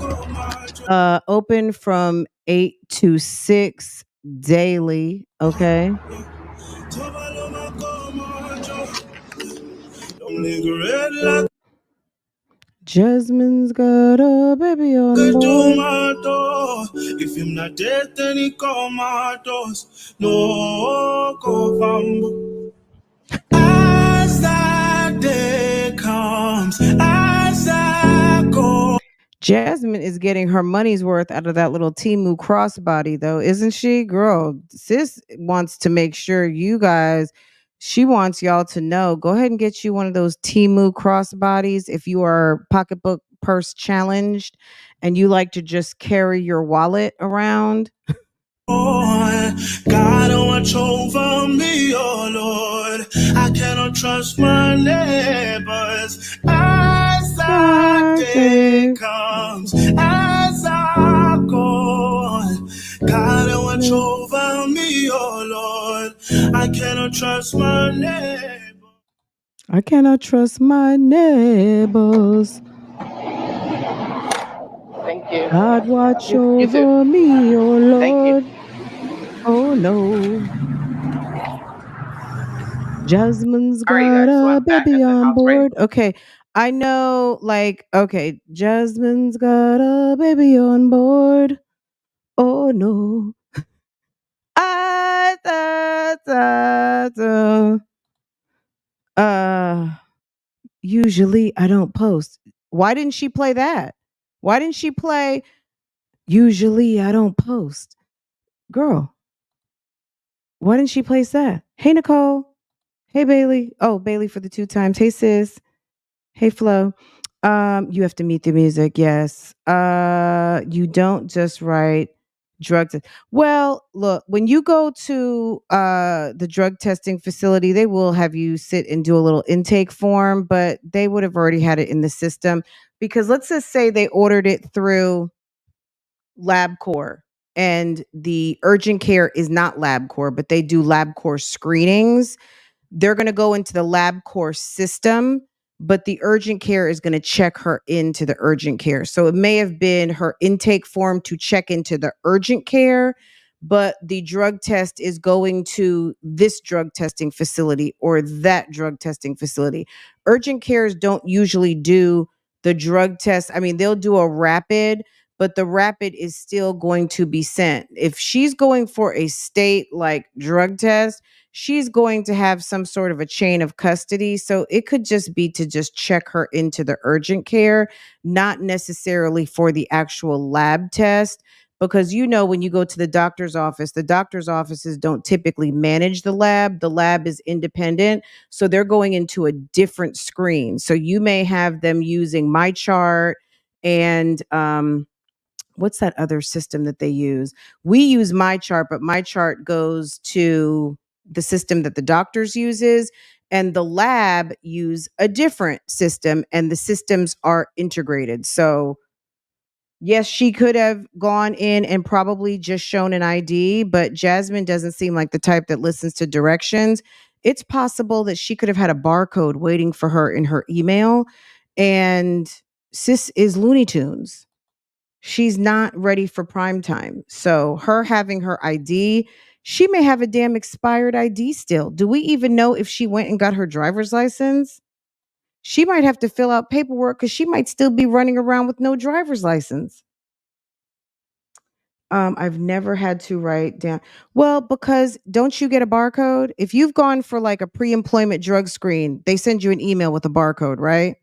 Open from 8 to 6 daily. Okay. Jasmine's got a baby on board. If him not dead, then he come out us. No go bamboo. As that day comes, as I go. Jasmine is getting her money's worth out of that little Timu crossbody, though, isn't she? Girl, sis wants to make sure you guys, she wants y'all to know. Go ahead and get you one of those Timu crossbodies if you are pocketbook purse challenged and you like to just carry your wallet around. God, watch over me, oh Lord. I cannot trust my neighbors as that day comes, as I go. God, watch over me, oh Lord. I cannot trust my neighbors. I cannot trust my neighbors. Thank you. God, watch You too. over me, oh Lord. Thank you. Oh no. Jasmine's All right, you got guys. So a I'm back baby at the on house, right? board. Okay. I know, like, okay, Jasmine's got a baby on board. Oh no. Ah, da, da, da. Usually I don't post. Why didn't she play that? Why didn't she play usually I don't post? Girl, why didn't she place that? Hey Nicole. Hey Bailey. Oh, Bailey for the 2 times. Hey sis. Hey Flo. You have to meet the music, yes. You don't just write drug test. Well, look, when you go to the drug testing facility, they will have you sit and do a little intake form, but they would have already had it in the system because let's just say they ordered it through LabCorp and the urgent care is not LabCorp, but they do LabCorp screenings. They're going to go into the LabCorp system, but the urgent care is going to check her into the urgent care. So it may have been her intake form to check into the urgent care, but the drug test is going to this drug testing facility or that drug testing facility. Urgent cares don't usually do the drug test. I mean, they'll do a rapid, but the rapid is still going to be sent. If she's going for a state like drug test, she's going to have some sort of a chain of custody. So it could just be to just check her into the urgent care, not necessarily for the actual lab test. Because when you go to the doctor's offices don't typically manage the lab. The lab is independent. So they're going into a different screen. So you may have them using MyChart and what's that other system that they use? We use MyChart, but MyChart goes to the system that the doctors uses and the lab use a different system and the systems are integrated. So yes, she could have gone in and probably just shown an ID, but Jasmine doesn't seem like the type that listens to directions. it's possible that she could have had a barcode waiting for her in her email. And sis is Looney Tunes. She's not ready for prime time. So her having her ID, she may have a damn expired ID still. Do we even know if she went and got her driver's license? She might have to fill out paperwork because she might still be running around with no driver's license. I've never had to write down. Well, because don't you get a barcode? If you've gone for like a pre-employment drug screen, they send you an email with a barcode, right?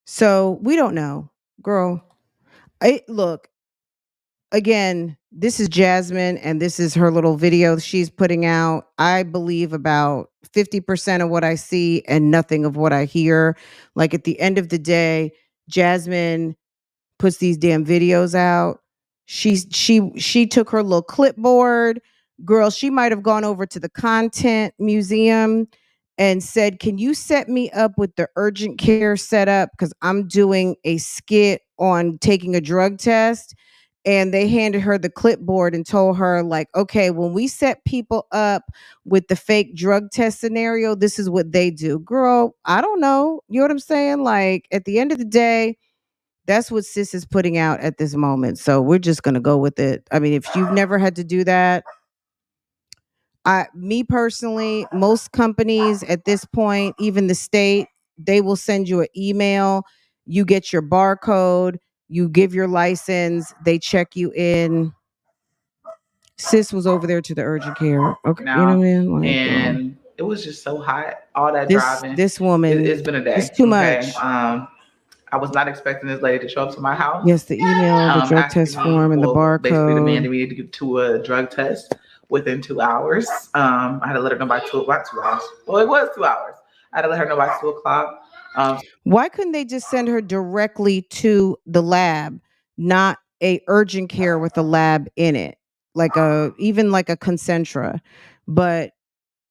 So we don't know, girl. Look, again, this is Jasmine and this is her little video she's putting out. I believe about 50% of what I see and nothing of what I hear. Like at the end of the day, Jasmine puts these damn videos out. She took her little clipboard. Girl, she might have gone over to the content museum and said, "Can you set me up with the urgent care setup? Because I'm doing a skit on taking a drug test." And they handed her the clipboard and told her, like, okay, when we set people up with the fake drug test scenario, this is what they do. Girl, I don't know. You know what I'm saying? Like, at the end of the day, that's what sis is putting out at this moment. So we're just going to go with it. I mean, if you've never had to do that, me personally, most companies at this point, even the state, they will send you an email. You get your barcode, you give your license, they check you in. Sis was over there to the urgent care. Okay, you know now, what I mean? Like, and it was just so hot. All that this driving. this woman, It's been a day. it's too Okay. much. I was not expecting this lady to show up to my house. Yes, the email, the drug Asking test me, form, and the well, basically barcode. demanding me to get to a drug test within 2 hours. I had to let her know by about 2 hours. Well, it was 2 hours. I had to let her know by 2 o'clock. Why couldn't they just send her directly to the lab, not a urgent care with a lab in it, like even like a Concentra? But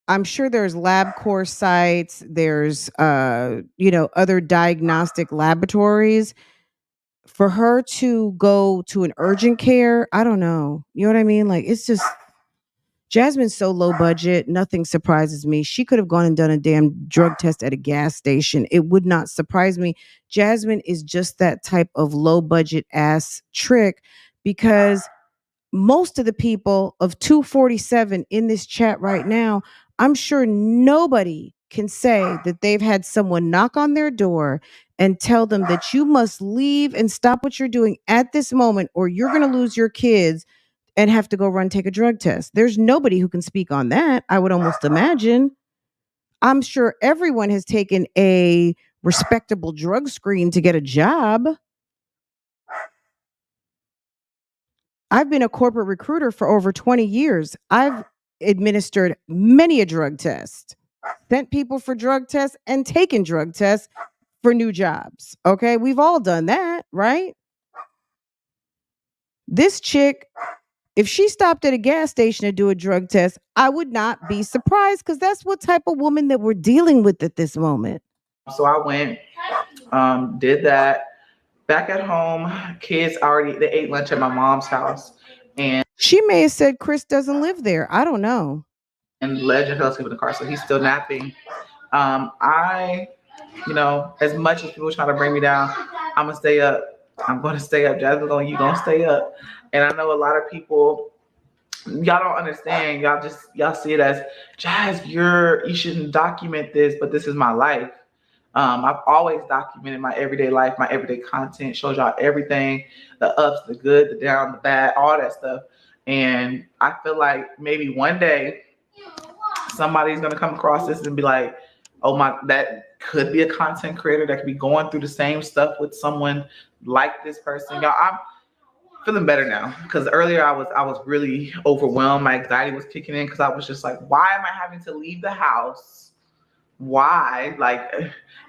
I'm sure there's LabCorp sites, there's other diagnostic laboratories. For her to go to an urgent care, I don't know. You know what I mean? Like, it's just Jasmine's so low budget, nothing surprises me. She could have gone and done a damn drug test at a gas station. It would not surprise me. Jasmine is just that type of low budget ass trick, because most of the people of 247 in this chat right now, I'm sure nobody can say that they've had someone knock on their door and tell them that you must leave and stop what you're doing at this moment or you're going to lose your kids and have to go run take a drug test. There's nobody who can speak on that, I would almost imagine. I'm sure everyone has taken a respectable drug screen to get a job. I've been a corporate recruiter for over 20 years. I've administered many a drug test, sent people for drug tests, and taken drug tests for new jobs. Okay, we've all done that, right? This chick, if she stopped at a gas station to do a drug test, I would not be surprised, because that's what type of woman that we're dealing with at this moment. So I went, did that. Back at home, kids they ate lunch at my mom's house. And she may have said Chris doesn't live there. I don't know. And Legend fell asleep in the car, so he's still napping. As much as people try to bring me down, I'm gonna stay up. I'm gonna stay up. Jasmine's going, you gonna stay up. And I know a lot of people, y'all don't understand. Y'all see it as, Jazz, you shouldn't document this, but this is my life. I've always documented my everyday life, my everyday content, shows y'all everything, the ups, the good, the down, the bad, all that stuff. And I feel like maybe one day somebody's gonna come across this and be like, oh my, that could be a content creator that could be going through the same stuff with someone like this person. Y'all, I'm feeling better now, because earlier I was really overwhelmed. My anxiety was kicking in because I was just like, why am I having to leave the house? Why? Like,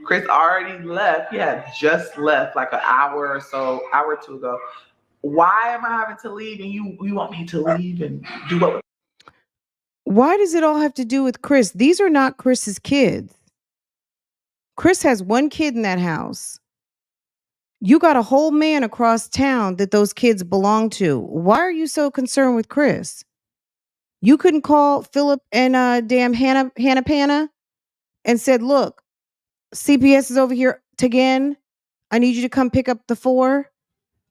Chris already left. He had just left like an hour or two ago. Why am I having to leave and you want me to leave and do what? Why does it all have to do with Chris? These are not Chris's kids. Chris has one kid in that house. You got a whole man across town that those kids belong to. Why are you so concerned with Chris? You couldn't call Philip and damn Hannah Panna and said, look, CPS is over here again. I need you to come pick up the 4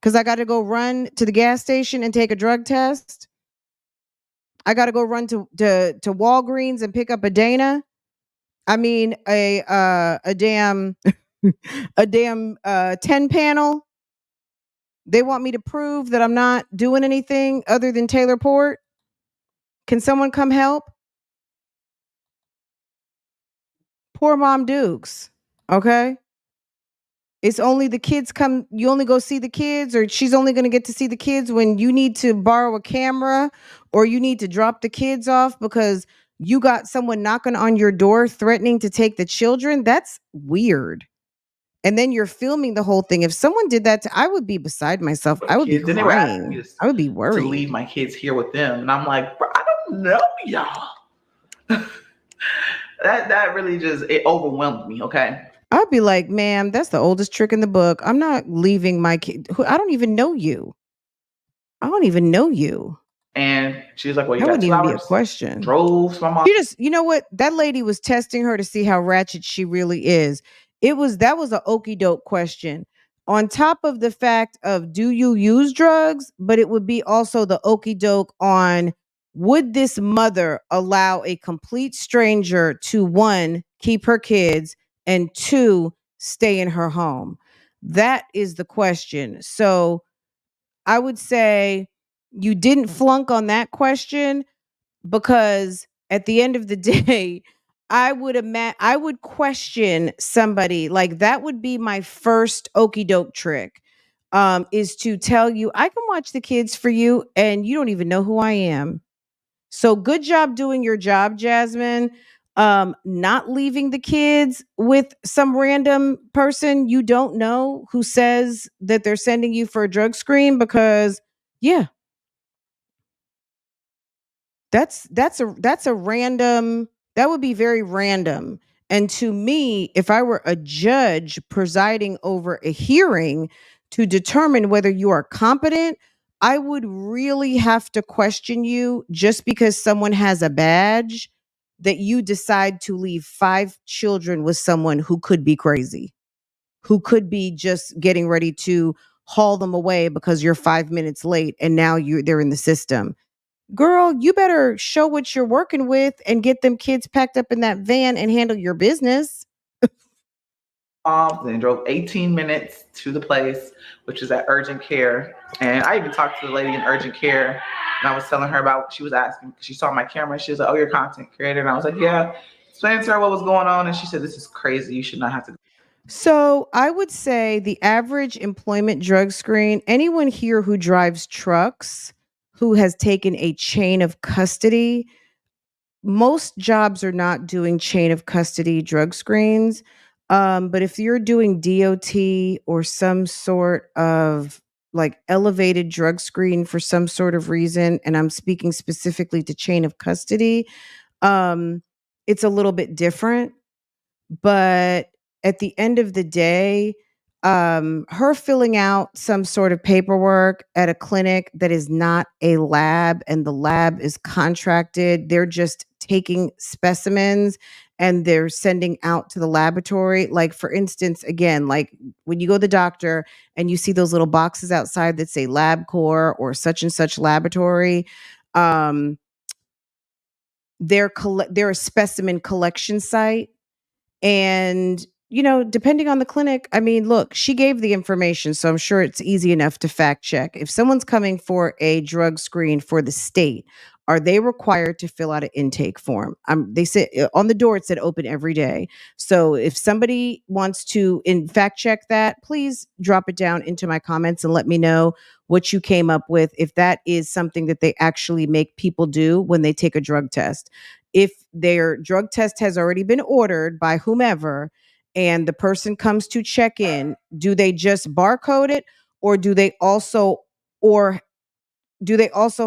because I got to go run to the gas station and take a drug test. I got to go run to Walgreens and pick up a Dana. I mean, a damn a damn 10 panel. They want me to prove that I'm not doing anything other than Taylor Port. Can someone come help? Poor Mom Dukes. Okay. It's only the kids come, you only go see the kids, or she's only going to get to see the kids when you need to borrow a camera or you need to drop the kids off because you got someone knocking on your door threatening to take the children. That's weird. And then you're filming the whole thing. If someone did that, I would be beside myself. I would be Then they were asking me crying. I would be to worried. leave my kids here with them, and I'm like, bro, I don't know y'all. that really just, it overwhelmed me. Okay. I'd be like, ma'am, that's the oldest trick in the book. I'm not leaving my kid. I don't even know you. I don't even know you. And she was like, well, you that got wouldn't 2 even hours. Be a question. Drove to my mom. She just, you know what? That lady was testing her to see how ratchet she really is. That was an okie doke question. On top of the fact of, do you use drugs? But it would be also the okie doke on, would this mother allow a complete stranger to, 1, keep her kids, and 2, stay in her home? That is the question. So I would say you didn't flunk on that question, because at the end of the day, I would question somebody. Like, that would be my first okey doke trick, is to tell you, I can watch the kids for you and you don't even know who I am. So good job doing your job, Jasmine. Not leaving the kids with some random person you don't know who says that they're sending you for a drug screen, because yeah, that's a random, that would be very random. And to me, if I were a judge presiding over a hearing to determine whether you are competent, I would really have to question you just because someone has a badge, that you decide to leave 5 children with someone who could be crazy, who could be just getting ready to haul them away because you're 5 minutes late and now they're in the system. Girl, you better show what you're working with and get them kids packed up in that van and handle your business. Then drove 18 minutes to the place, which is at urgent care. And I even talked to the lady in urgent care, and I was telling her about what she was asking. She saw my camera. She was like, oh, you're a content creator. And I was like, yeah. Explained to her what was going on. And she said, this is crazy. You should not have to. So I would say the average employment drug screen, anyone here who drives trucks, who has taken a chain of custody, most jobs are not doing chain of custody drug screens. But if you're doing DOT or some sort of like elevated drug screen for some sort of reason, and I'm speaking specifically to chain of custody, it's a little bit different. But at the end of the day, her filling out some sort of paperwork at a clinic that is not a lab and the lab is contracted, they're just taking specimens and they're sending out to the laboratory. Like, for instance, again, like when you go to the doctor and you see those little boxes outside that say LabCorp or such and such laboratory, they're a specimen collection site. And, depending on the clinic, I mean, look, she gave the information, so I'm sure it's easy enough to fact check. If someone's coming for a drug screen for the state, are they required to fill out an intake form? They said on the door, it said open every day. So if somebody wants to fact check that, please drop it down into my comments and let me know what you came up with, if that is something that they actually make people do when they take a drug test. If their drug test has already been ordered by whomever and the person comes to check in, do they just barcode it, or do they also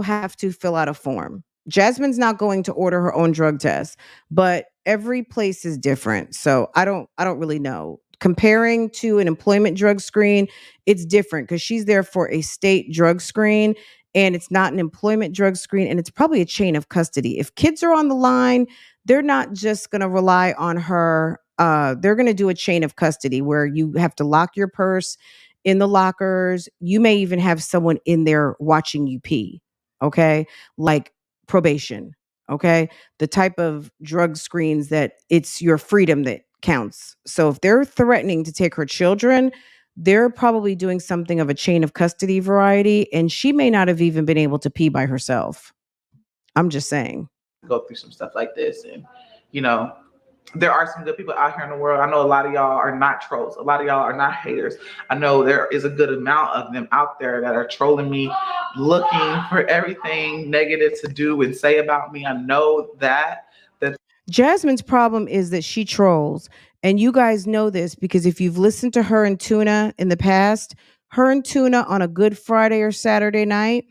have to fill out a form? Jasmine's not going to order her own drug test, but every place is different. So I don't really know. Comparing to an employment drug screen, it's different because she's there for a state drug screen. and it's not an employment drug screen, and it's probably a chain of custody. If kids are on the line, they're not just going to rely on her. They're going to do a chain of custody where you have to lock your purse in the lockers. You may even have someone in there watching you pee. Okay. Like probation. Okay. The type of drug screens that it's your freedom that counts. So if they're threatening to take her children, they're probably doing something of a chain of custody variety, and she may not have even been able to pee by herself. I'm just saying. Go through some stuff like this, and you know, there are some good people out here in the world. I know a lot of y'all are not trolls. A lot of y'all are not haters. I know there is a good amount of them out there that are trolling me, looking for everything negative to do and say about me. I know that. Jasmine's problem is that she trolls. And you guys know this because if you've listened to her and Tuna in the past, her and Tuna on a Good Friday or Saturday night,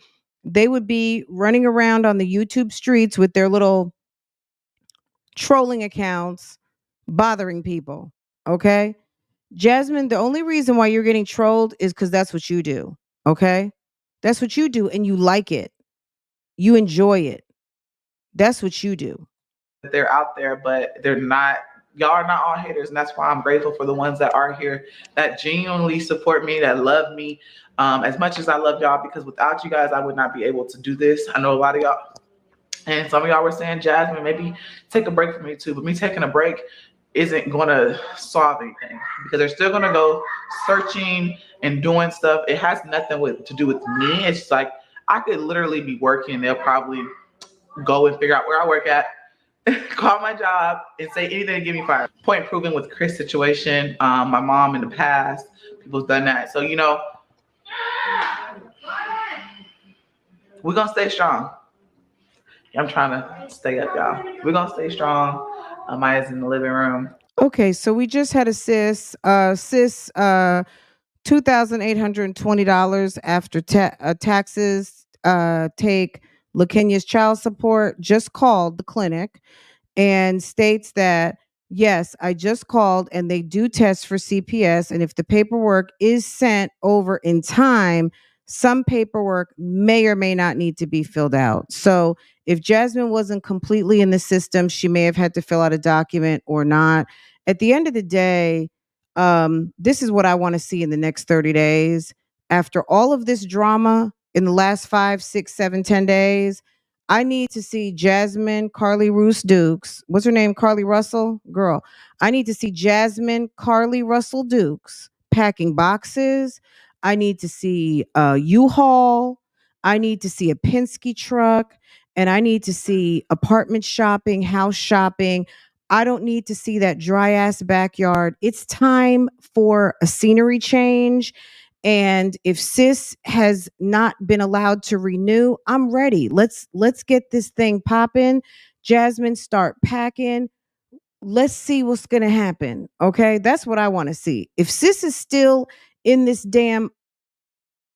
they would be running around on the YouTube streets with their little trolling accounts, bothering people. Okay. Jasmine, the only reason why you're getting trolled is because that's what you do. Okay. That's what you do. And you like it. You enjoy it. That's what you do. They're out there, but they're not. Y'all are not all haters, and that's why I'm grateful for the ones that are here, that genuinely support me, that love me as much as I love y'all, because without you guys, I would not be able to do this. I know a lot of y'all, and some of y'all were saying, Jasmine, maybe take a break from me too, but me taking a break isn't going to solve anything, because they're still going to go searching and doing stuff. It has nothing to do with me. It's like I could literally be working. They'll probably go and figure out where I work at, call my job, and say anything to get me fired. Point proven with Chris' situation. My mom in the past, people's done that. So, you know, we're going to stay strong. I'm trying to stay up, y'all. We're going to stay strong. Maya's in the living room. Okay, so we just had a sis $2,820 after taxes take LaKenya's child support, just called the clinic and states that, yes, I just called and they do test for CPS. And if the paperwork is sent over in time, some paperwork may or may not need to be filled out. So if Jasmine wasn't completely in the system, she may have had to fill out a document or not. At the end of the day, this is what I want to see in the next 30 days. After all of this drama in the last 5, 6, 7, 10 days, I need to see Jasmine Carly Roos Dukes. What's her name? Carly Russell? Girl. I need to see Jasmine Carly Russell Dukes packing boxes. I need to see a U-Haul. I need to see a Penske truck. And I need to see apartment shopping, house shopping. I don't need to see that dry ass backyard. It's time for a scenery change. And if sis has not been allowed to renew, I'm ready. Let's get this thing popping. Jasmine, start packing. Let's see what's going to happen. Okay? That's what I want to see. If sis is still in this damn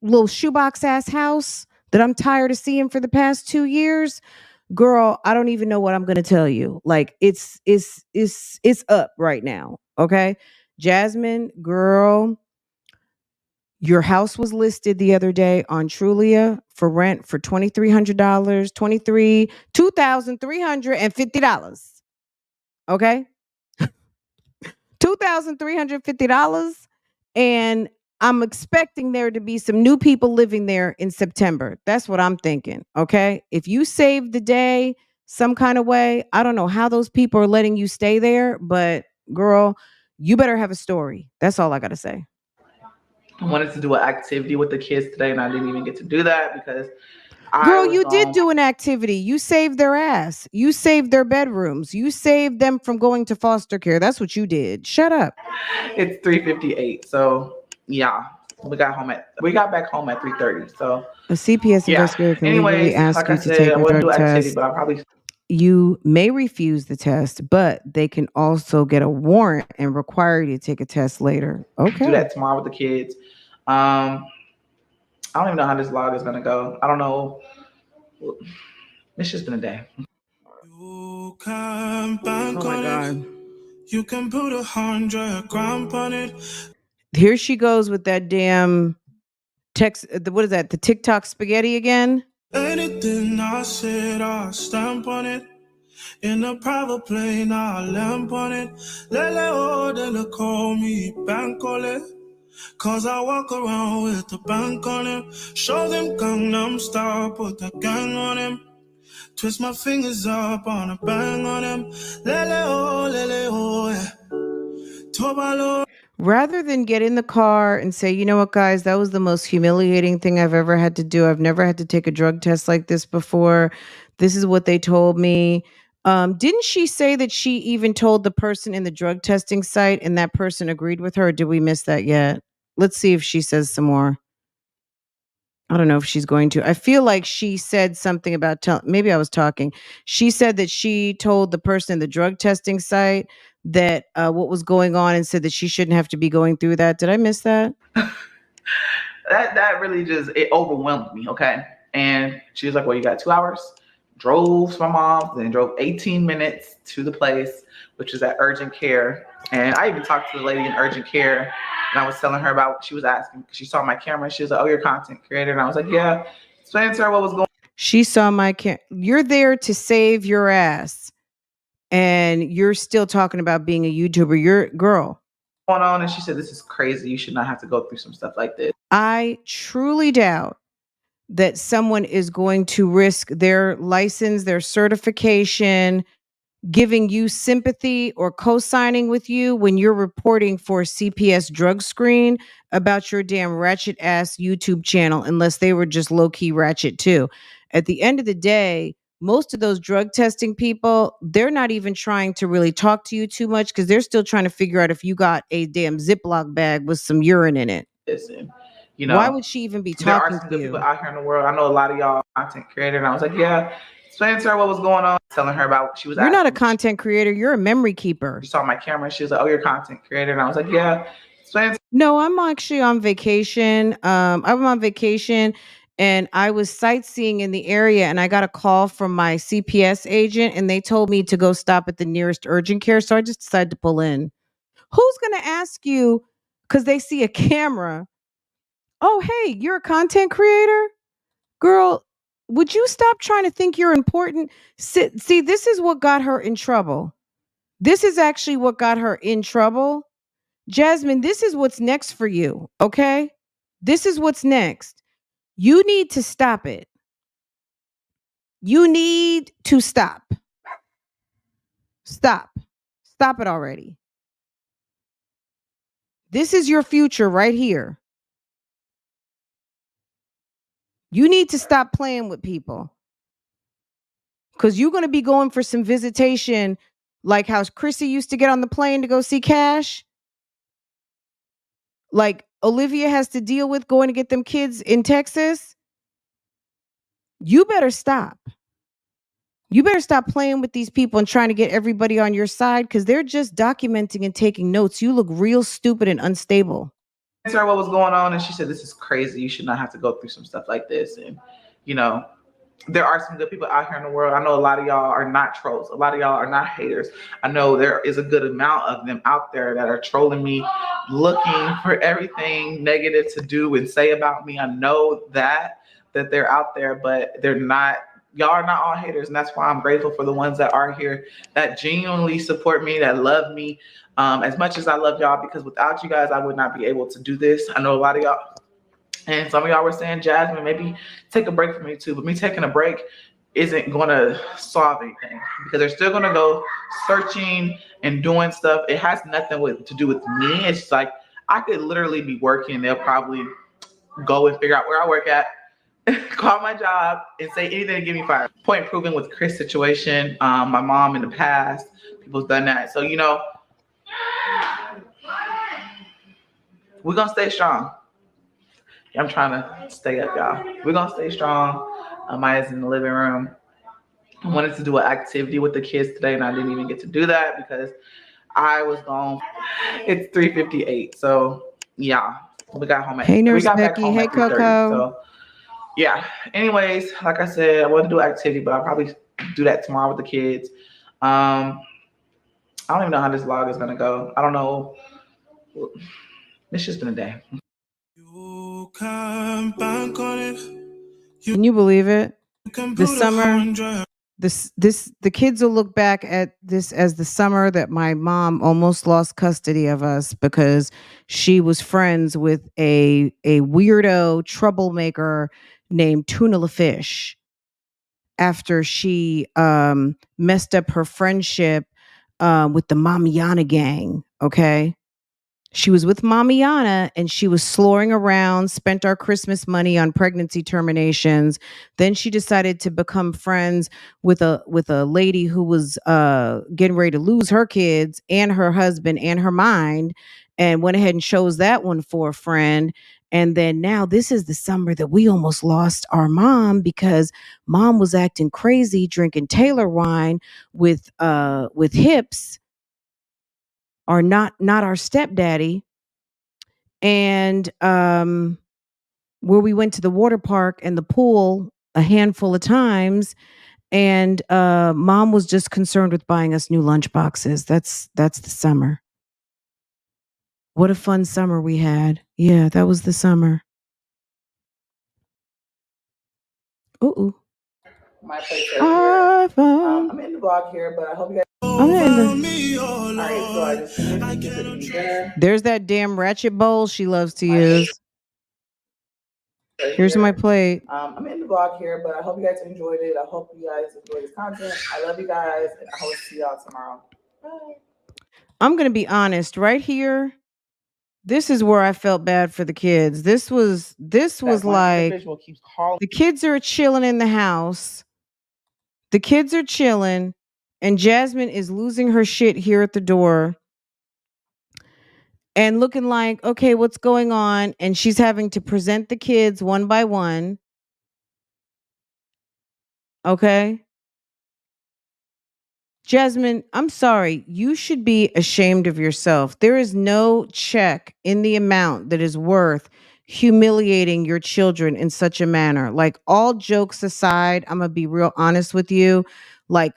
little shoebox ass house that I'm tired of seeing for the past 2 years, girl, I don't even know what I'm going to tell you. Like it's up right now. Okay? Jasmine, girl, your house was listed the other day on Trulia for rent for $2,300, $2,350. Okay? $2,350. And I'm expecting there to be some new people living there in September. That's what I'm thinking. Okay? If you save the day some kind of way, I don't know how those people are letting you stay there, but girl, you better have a story. That's all I got to say. I wanted to do an activity with the kids today, and I didn't even get to do that because girl, you did do an activity. You saved their ass. You saved their bedrooms. You saved them from going to foster care. That's what you did. Shut up. It's 3:58. So yeah, we got back home at 3:30. So a CPS investigator can legally ask like you to take a drug test. But I'll probably you may refuse the test, but they can also get a warrant and require you to take a test later. Okay. Do that tomorrow with the kids. I don't even know how this vlog is gonna go. I don't know. It's just been a day. You can bank oh my on God. It. You can put 100 grand on it. Here she goes with that damn text. What is that? The TikTok spaghetti again? Anything I said, I stamp on it. In a private plane, I lamp on it. Lele oh, they call me bank on it. Cause I walk around with the bank on him. Show them Gangnam Style, put the gang on him. Twist my fingers up on a bang on him. Lele oh, yeah. Tobalo. Rather than get in the car and say, you know what, guys, that was the most humiliating thing I've ever had to do. I've never had to take a drug test like this before. This is what they told me. Didn't she say that she even told the person in the drug testing site and that person agreed with her? Or did we miss that yet? Let's see if she says some more. I don't know if she's going to. I feel like she said something about maybe I was talking. She said that she told the person in the drug testing site that what was going on and said that she shouldn't have to be going through that. Did I miss that? That really just, it overwhelmed me, okay? And she was like, well, you got 2 hours. Drove to my mom's, then drove 18 minutes to the place, which is at urgent care. And I even talked to the lady in urgent care, and I was telling her about what she was asking. She saw my camera. She was like, oh, you're a content creator. And I was like, yeah. Explain to her what was going on. She saw my You're there to save your ass. And you're still talking about being a YouTuber. You're girl. On, and she said, this is crazy. You should not have to go through some stuff like this. I truly doubt that someone is going to risk their license, their certification, giving you sympathy or co-signing with you when you're reporting for a CPS drug screen about your damn ratchet ass YouTube channel, unless they were just low-key ratchet too. At the end of the day, most of those drug testing people, they're not even trying to really talk to you too much because they're still trying to figure out if you got a damn Ziploc bag with some urine in it. Listen, you know, why would she even be talking there are some good to you? people out here in the world. I know a lot of y'all content creator, and I was like, yeah. Explain to her what was going on, telling her about what she was You're asking. not a content creator. You're a memory keeper. She saw my camera. She was like, oh, you're a content creator. And I was like, yeah. No, I'm actually on vacation. I'm on vacation and I was sightseeing in the area and I got a call from my CPS agent and they told me to go stop at the nearest urgent care. So I just decided to pull in. Who's going to ask you because they see a camera? Oh, hey, you're a content creator? Girl, would you stop trying to think you're important? See, this is what got her in trouble. This is actually what got her in trouble. Jasmine, this is what's next for you, okay? This is what's next. You need to stop it. You need to stop. Stop. Stop it already. This is your future right here. You need to stop playing with people. Because you're going to be going for some visitation like how Chrissy used to get on the plane to go see Cash. Like Olivia has to deal with going to get them kids in Texas. You better stop. You better stop playing with these people and trying to get everybody on your side because they're just documenting and taking notes. You look real stupid and unstable. I asked her what was going on, and she said, this is crazy. You should not have to go through some stuff like this. And, you know, there are some good people out here in the world. I know a lot of y'all are not trolls. A lot of y'all are not haters. I know there is a good amount of them out there that are trolling me, looking for everything negative to do and say about me. I know that they're out there, but they're not. Y'all are not all haters, and that's why I'm grateful for the ones that are here that genuinely support me, that love me as much as I love y'all, because without you guys, I would not be able to do this. I know a lot of y'all, and some of y'all were saying, Jasmine, maybe take a break from YouTube, but me taking a break isn't going to solve anything because they're still going to go searching and doing stuff. It has nothing to do with me. It's like I could literally be working. They'll probably go and figure out where I work at, call my job and say anything to get me fired. Point proven with Chris' situation. My mom in the past, people's done that. So, you know, we're going to stay strong. I'm trying to stay up, y'all. We're going to stay strong. Maya's in the living room. I wanted to do an activity with the kids today, and I didn't even get to do that because I was gone. It's 3:58. So, yeah, we got home at Hey, Nurse we got Becky. back home Hey, at 3:30. Coco. So, yeah. Anyways, like I said, I want to do an activity, but I'll probably do that tomorrow with the kids. I don't even know how this vlog is going to go. I don't know. It's just been a day. Can you believe it? The summer, the kids will look back at this as the summer that my mom almost lost custody of us because she was friends with a weirdo troublemaker named Tuna LaFish after she messed up her friendship with the Mamiana gang. Okay. She was with Mamiana and she was slurring around, spent our Christmas money on pregnancy terminations. Then she decided to become friends with a lady who was getting ready to lose her kids and her husband and her mind, and went ahead and chose that one for a friend. And then now this is the summer that we almost lost our mom because mom was acting crazy, drinking Taylor wine with hips, or not our stepdaddy. And where we went to the water park and the pool a handful of times, and mom was just concerned with buying us new lunch boxes. That's the summer. What a fun summer we had. Yeah, that was the summer. Ooh. My place right here. I'm in the vlog here, but I hope you guys. There's that damn ratchet bowl she loves to use. Here's my plate. I'm in the vlog here, but I hope you guys enjoyed it. I hope you guys enjoyed this content. I love you guys, and I hope to see y'all tomorrow. Bye. I'm gonna be honest, right here. This is where I felt bad for the kids. This was like the kids are chilling in the house. The kids are chilling, and Jasmine is losing her shit here at the door and looking like, okay, what's going on? And she's having to present the kids one by one. Okay. Jasmine, I'm sorry. You should be ashamed of yourself. There is no check in the amount that is worth humiliating your children in such a manner. Like, all jokes aside, I'm going to be real honest with you. Like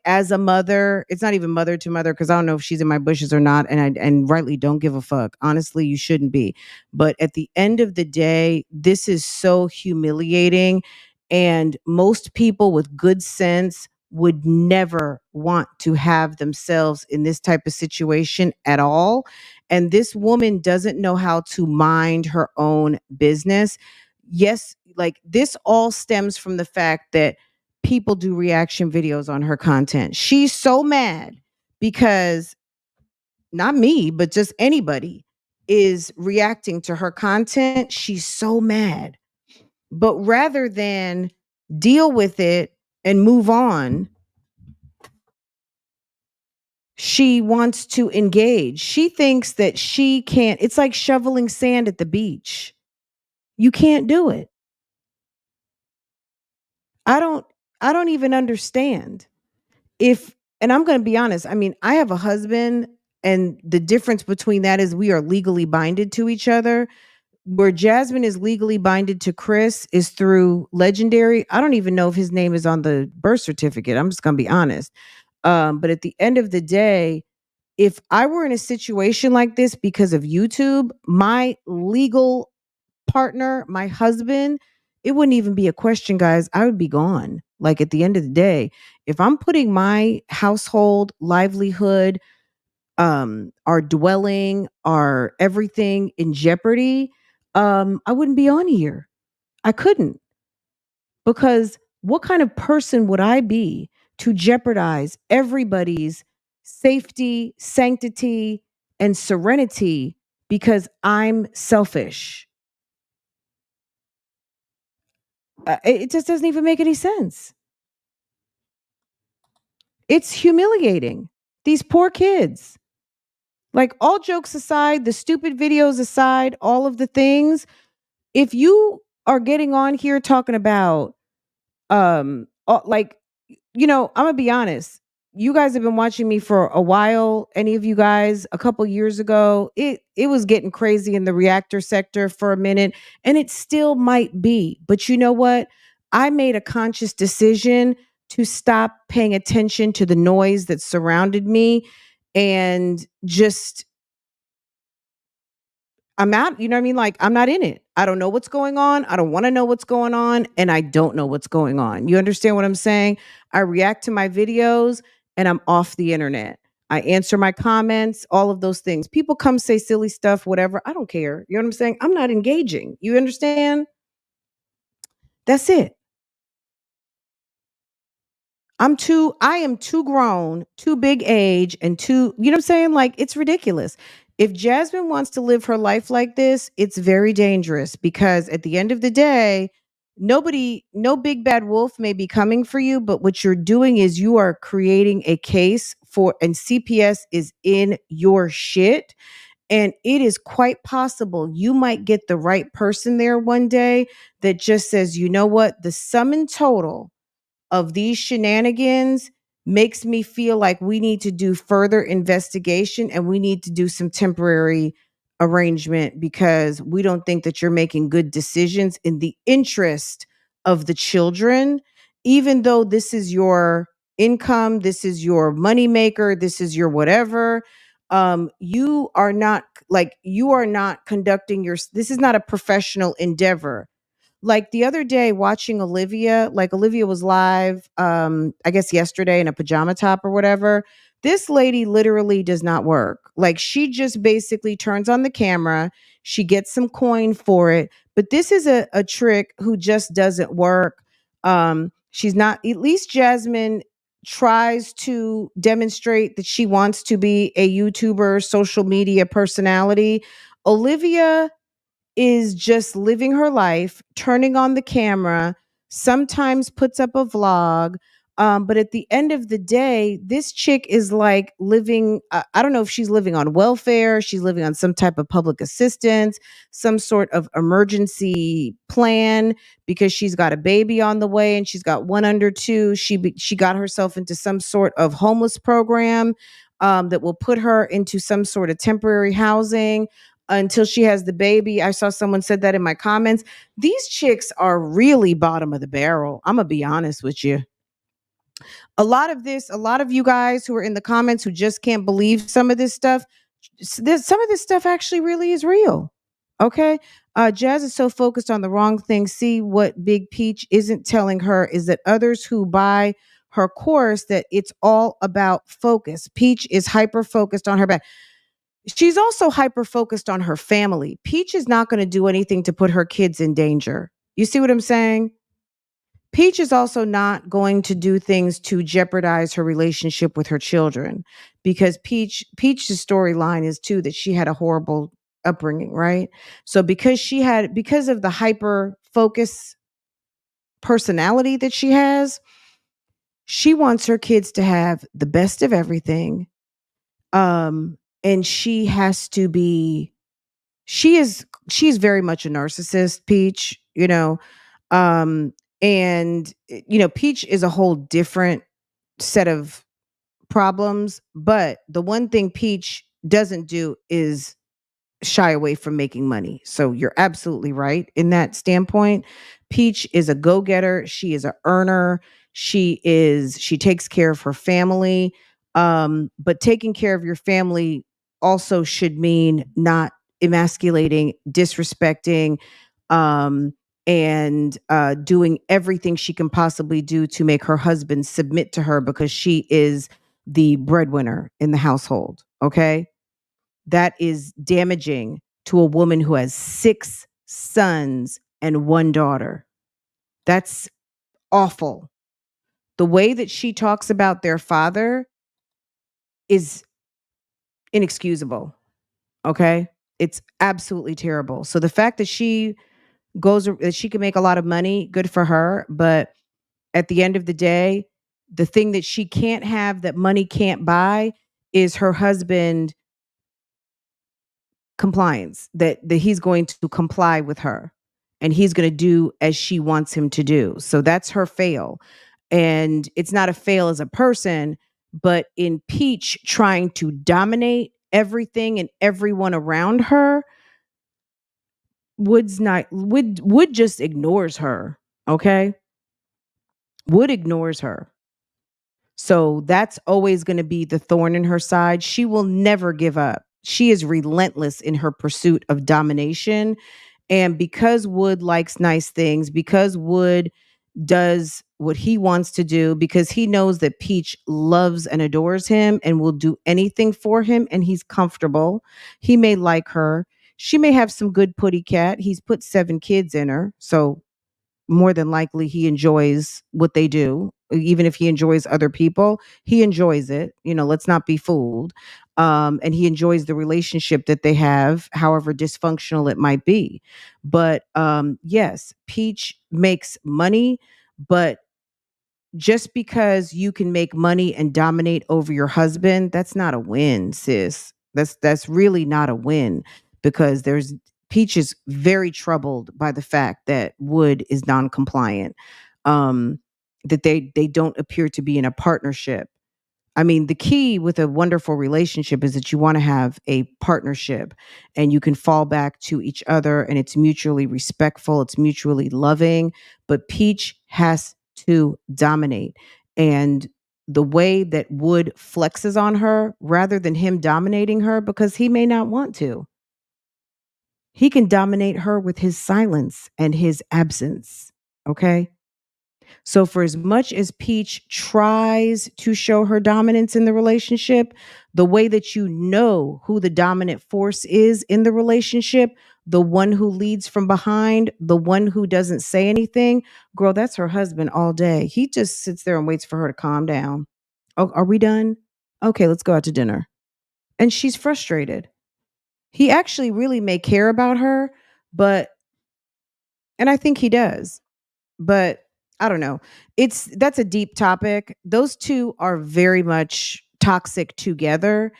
as a mother, it's not even mother to mother because I don't know if she's in my bushes or not, and rightly don't give a fuck. Honestly, you shouldn't be. But at the end of the day, this is so humiliating, and most people with good sense would never want to have themselves in this type of situation at all. And this woman doesn't know how to mind her own business. Yes, like this all stems from the fact that people do reaction videos on her content. She's so mad because not me, but just anybody is reacting to her content. She's so mad. But rather than deal with it and move on, she wants to engage. She thinks that she can't. It's like shoveling sand at the beach. You can't do it. I don't even understand. And I'm going to be honest, I mean, I have a husband, and the difference between that is we are legally binded to each other. Where Jasmine is legally binded to Chris is through Legendary. I don't even know if his name is on the birth certificate. I'm just going to be honest. But at the end of the day, if I were in a situation like this because of YouTube, my legal partner, my husband, it wouldn't even be a question, guys. I would be gone. Like, at the end of the day, if I'm putting my household, livelihood, our dwelling, our everything in jeopardy, I wouldn't be on here. I couldn't. Because what kind of person would I be to jeopardize everybody's safety, sanctity, and serenity because I'm selfish? It just doesn't even make any sense. It's humiliating. These poor kids. Like, all jokes aside, the stupid videos aside, all of the things, if you are getting on here talking about like, I'm gonna be honest, you guys have been watching me for a while. Any of you guys, a couple years ago, it was getting crazy in the reactor sector for a minute, and it still might be. But you know what? I made a conscious decision to stop paying attention to the noise that surrounded me, and just I'm out, you know what I mean? Like, I'm not in it. I don't know what's going on. I don't want to know what's going on. And I don't know what's going on. You understand what I'm saying? I react to my videos and I'm off the internet. I answer my comments, all of those things. People come say silly stuff, whatever. I don't care. You know what I'm saying? I'm not engaging. You understand? That's it. I am too grown, too big age, and too, you know what I'm saying? Like, it's ridiculous. If Jasmine wants to live her life like this, it's very dangerous because at the end of the day, no big bad wolf may be coming for you, but what you're doing is you are creating a case for, and CPS is in your shit. And it is quite possible you might get the right person there one day that just says, you know what? The sum and total of these shenanigans makes me feel like we need to do further investigation and we need to do some temporary arrangement because we don't think that you're making good decisions in the interest of the children, even though this is your income, this is your moneymaker, this is your whatever. You are not conducting your, this is not a professional endeavor. Like the other day watching Olivia, like Olivia was live, I guess yesterday in a pajama top or whatever. This lady literally does not work. Like she just basically turns on the camera, she gets some coin for it. But this is a trick who just doesn't work. She's not, at least Jasmine tries to demonstrate that she wants to be a YouTuber, social media personality. Olivia is just living her life, turning on the camera, sometimes puts up a vlog. But at the end of the day, this chick is like living, I don't know if she's living on welfare, she's living on some type of public assistance, some sort of emergency plan because she's got a baby on the way and she's got one under two. She got herself into some sort of homeless program that will put her into some sort of temporary housing until she has the baby. I saw someone said that in my comments. These chicks are really bottom of the barrel. I'm going to be honest with you. A lot of you guys who are in the comments who just can't believe some of this stuff, some of this stuff actually really is real. Okay. Jazz is so focused on the wrong thing. See, what Big Peach isn't telling her is that others who buy her course, that it's all about focus. Peach is hyper focused on her back. She's also hyper focused on her family. Peach is not going to do anything to put her kids in danger. You see what I'm saying? Peach is also not going to do things to jeopardize her relationship with her children because Peach's storyline is too that she had a horrible upbringing, right? So because of the hyper focus personality that she has, she wants her kids to have the best of everything. And she's very much a narcissist, Peach, you know. And you know, Peach is a whole different set of problems, but the one thing Peach doesn't do is shy away from making money. So you're absolutely right in that standpoint. Peach is a go-getter. She is a earner. She takes care of her family. But taking care of your family also should mean not emasculating, disrespecting, and doing everything she can possibly do to make her husband submit to her because she is the breadwinner in the household. Okay. That is damaging to a woman who has 6 sons and 1 daughter. That's awful. The way that she talks about their father is inexcusable. Okay? It's absolutely terrible. So the fact that she can make a lot of money, good for her, but at the end of the day, the thing that she can't have that money can't buy is her husband compliance, that he's going to comply with her and he's going to do as she wants him to do. So that's her fail. And it's not a fail as a person, but in Peach trying to dominate everything and everyone around her, Wood just ignores her. Okay? Wood ignores her. So that's always going to be the thorn in her side. She will never give up. She is relentless in her pursuit of domination. And because Wood likes nice things, because Wood does what he wants to do, because he knows that Peach loves and adores him and will do anything for him, and he's comfortable. He may like her. She may have some good putty cat. He's put 7 kids in her. So more than likely he enjoys what they do. Even if he enjoys other people, he enjoys it. Let's not be fooled. And he enjoys the relationship that they have, however dysfunctional it might be. But yes, Peach makes money, but just because you can make money and dominate over your husband, that's not a win, sis. That's really not a win, because there's Peach is very troubled by the fact that Wood is non-compliant. That they don't appear to be in a partnership. I mean, the key with a wonderful relationship is that you want to have a partnership, and you can fall back to each other, and it's mutually respectful, it's mutually loving. But Peach has to dominate. And the way that Wood flexes on her, rather than him dominating her, because he may not want to, he can dominate her with his silence and his absence. Okay. So, for as much as Peach tries to show her dominance in the relationship, the way that you know who the dominant force is in the relationship, the one who leads from behind, the one who doesn't say anything, girl, that's her husband all day. He just sits there and waits for her to calm down. Oh, are we done? Okay, let's go out to dinner. And she's frustrated. He actually really may care about her, but, and I think he does, but I don't know. That's a deep topic. Those two are very much toxic together.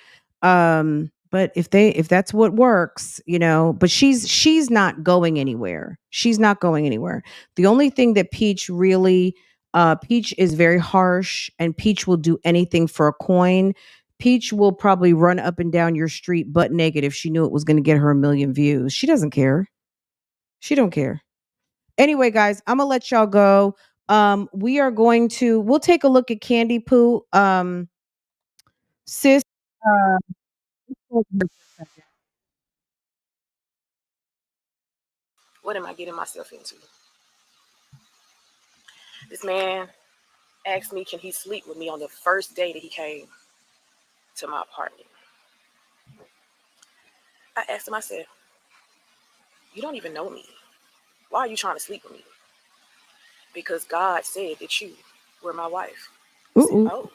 But if that's what works, but she's not going anywhere. She's not going anywhere. The only thing that Peach is very harsh, and Peach will do anything for a coin. Peach will probably run up and down your street butt naked if she knew it was going to get her a million views. She doesn't care. She don't care. Anyway, guys, I'm gonna let y'all go. We'll take a look at Candy Poo. Sis, uh, What am I getting myself into? This man asked me, can he sleep with me on the first day that he came to my apartment? I asked him, I said, you don't even know me. Why are you trying to sleep with me? Because God said that you were my wife. I said, oh.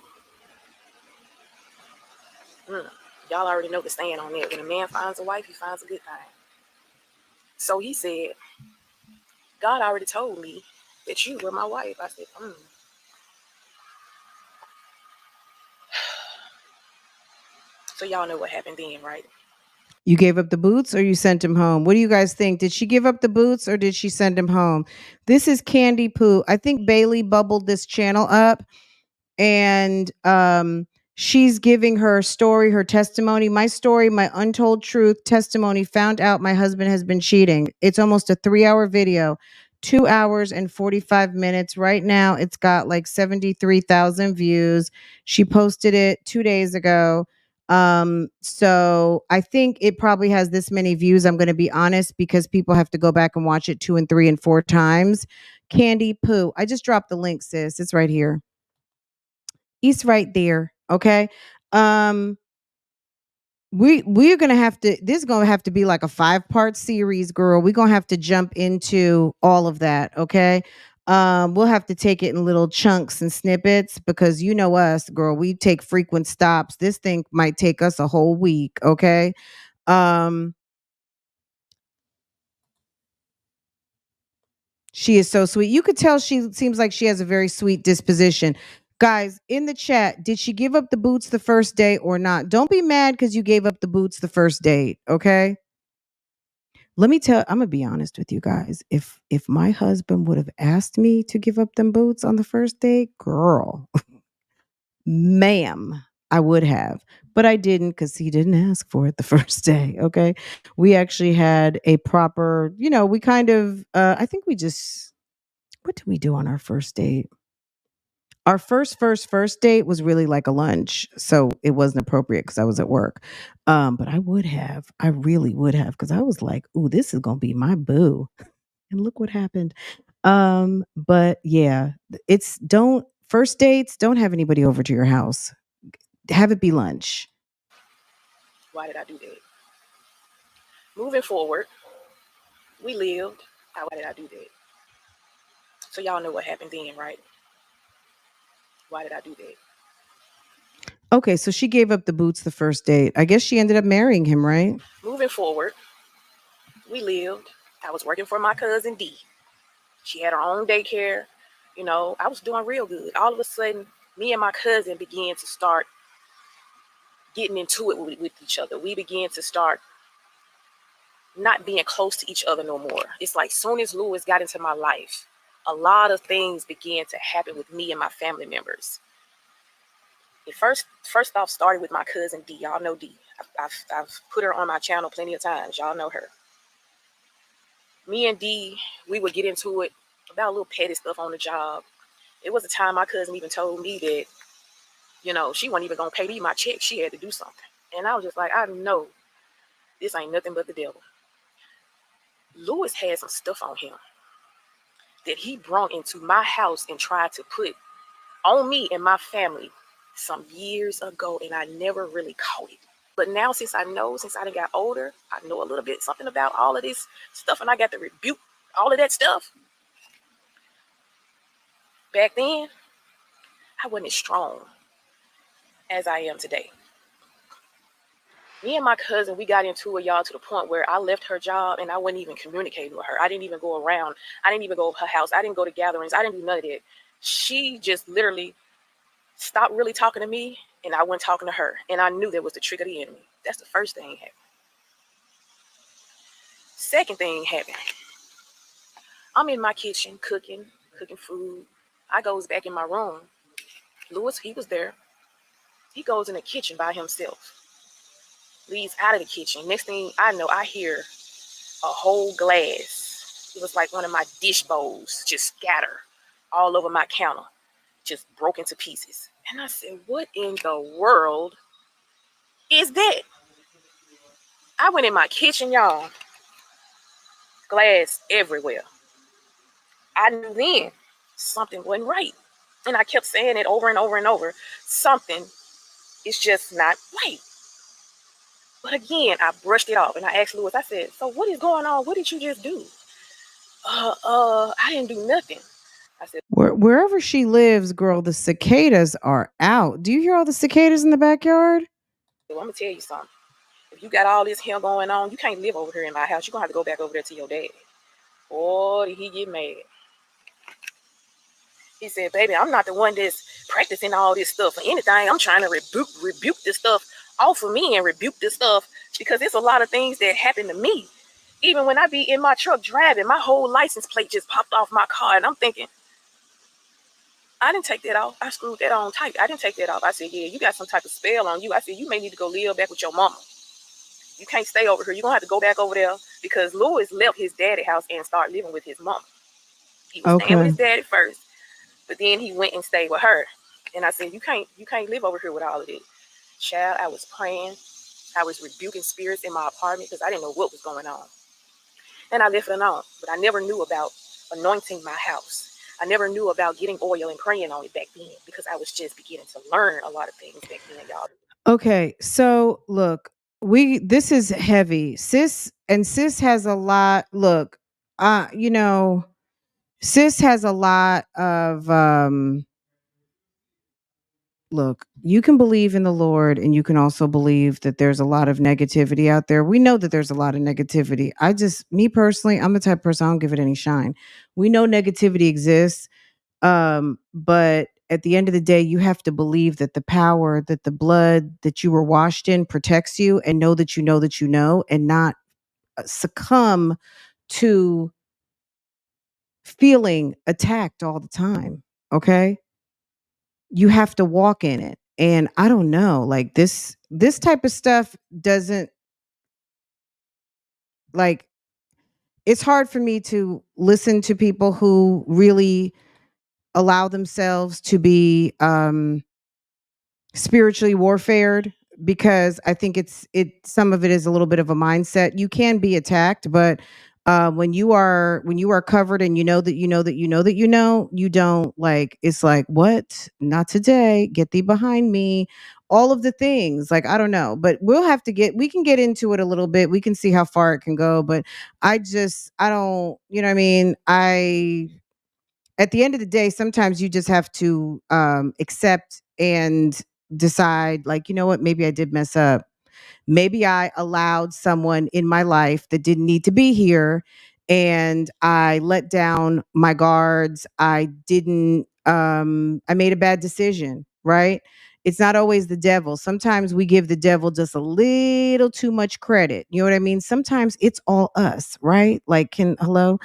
Y'all already know the stand on that. When a man finds a wife, he finds a good thing. So he said, God already told me that you were my wife. I said, So y'all know what happened then, right? You gave up the boots or you sent him home? What do you guys think? Did she give up the boots or did she send him home? This is Candy Poo. I think Bailey bubbled this channel up, and she's giving her story, her testimony. My story, my untold truth testimony. Found out my husband has been cheating. It's almost a 3-hour video, 2 hours and 45 minutes. Right now, it's got like 73,000 views. She posted it 2 days ago. So I think it probably has this many views. I'm going to be honest, because people have to go back and watch it 2 and 3 and 4 times. Candy Poo. I just dropped the link, sis. It's right here. It's right there. Okay. We're gonna have to, this is gonna have to be like a 5-part series, girl. We're gonna have to jump into all of that. Okay. We'll have to take it in little chunks and snippets, because you know us, girl, we take frequent stops. This thing might take us a whole week. Okay. She is so sweet. You could tell she seems like she has a very sweet disposition. Guys, in the chat, did she give up the boots the first day or not? Don't be mad because you gave up the boots the first date, okay? I'm gonna be honest with you guys. If my husband would have asked me to give up them boots on the first date, girl, ma'am, I would have. But I didn't, because he didn't ask for it the first day. Okay. We actually had a proper, we kind of I think we just, what did we do on our first date? Our first date was really like a lunch, so it wasn't appropriate because I was at work. But I really would have, because I was like, "Ooh, this is gonna be my boo," and look what happened. But yeah, it's don't first dates. Don't have anybody over to your house. Have it be lunch. Why did I do that? Moving forward, we lived. Why did I do that? So y'all know what happened then, right? Why did I do that? Okay, so she gave up the boots the first date. I guess she ended up marrying him, right? Moving forward, we lived. I was working for my cousin D. She had her own daycare. You know, I was doing real good. All of a sudden, me and my cousin began to start getting into it with each other. We began to start not being close to each other no more. It's like soon as Lewis got into my life, a lot of things began to happen with me and my family members. It first off started with my cousin D. Y'all know D. I've put her on my channel plenty of times. Y'all know her. Me and D, we would get into it about a little petty stuff on the job. It was a time my cousin even told me that, you know, she wasn't even gonna pay me my check. She had to do something. And I was just like, I know this ain't nothing but the devil. Lewis had some stuff on him that he brought into my house and tried to put on me and my family some years ago, and I never really caught it. But now, since I done got older, I know a little bit something about all of this stuff, and I got to rebuke all of that stuff. Back then, I wasn't as strong as I am today. Me and my cousin, we got into it, y'all, to the point where I left her job and I wasn't even communicating with her. I didn't even go around. I didn't even go to her house. I didn't go to gatherings. I didn't do none of that. She just literally stopped really talking to me, and I went talking to her. And I knew that was the trick of the enemy. That's the first thing happened. Second thing happened. I'm in my kitchen cooking food. I goes back in my room. Lewis, he was there. He goes in the kitchen by himself. Leaves out of the kitchen. Next thing I know, I hear a whole glass. It was like one of my dish bowls just scatter all over my counter, just broke into pieces. And I said, what in the world is that? I went in my kitchen, y'all. Glass everywhere. I knew then something wasn't right. And I kept saying it over and over and over. Something is just not right. But again, I brushed it off and I asked Lewis, I said, so what is going on? What did you just do? I didn't do nothing. I said, Wherever she lives, girl, the cicadas are out. Do you hear all the cicadas in the backyard? well, I'm gonna tell you something. If you got all this here going on, you can't live over here in my house. You're gonna have to go back over there to your daddy. Boy, did he get mad. He said, baby, I'm not the one that's practicing all this stuff. For anything, I'm trying to rebuke this stuff off of me and rebuke this stuff because it's a lot of things that happen to me. Even when I be in my truck driving, my whole license plate just popped off my car. And I'm thinking, I didn't take that off. I screwed that on tight. I didn't take that off. I said, yeah, you got some type of spell on you. I said, you may need to go live back with your mama. You can't stay over here. You're going to have to go back over there because Louis left his daddy house and started living with his mama. He was staying with his daddy first, but then he went and stayed with her. And I said, you can't live over here with all of this. Child, I was praying. I was rebuking spirits in my apartment because I didn't know what was going on. And I left it alone. But I never knew about anointing my house. I never knew about getting oil and praying on it back then because I was just beginning to learn a lot of things back then, y'all. Okay, so look, this is heavy. Sis has a lot. Look, you know, sis has a lot of look, you can believe in the Lord and you can also believe that there's a lot of negativity out there. We know that there's a lot of negativity. Me personally, I'm the type of person I don't give it any shine. We know negativity exists. But at the end of the day, you have to believe that the power, that the blood that you were washed in protects you, and know that you know that you know, and not succumb to feeling attacked all the time. Okay. You have to walk in it. And I don't know, like this type of stuff doesn't like it's hard for me to listen to people who really allow themselves to be spiritually warfared, because I think some of it is a little bit of a mindset. You can be attacked, but when you are covered and you know that you know that you know that you know, you don't, like, it's like, what? Not today. Get thee behind me. All of the things, like, I don't know, but we can get into it a little bit. We can see how far it can go, but I don't, you know what I mean? At the end of the day, sometimes you just have to accept and decide, like, you know what, maybe I did mess up. Maybe I allowed someone in my life that didn't need to be here, and I let down my guards. I made a bad decision, right? It's not always the devil. Sometimes we give the devil just a little too much credit. You know what I mean? Sometimes it's all us, right? Like, hello?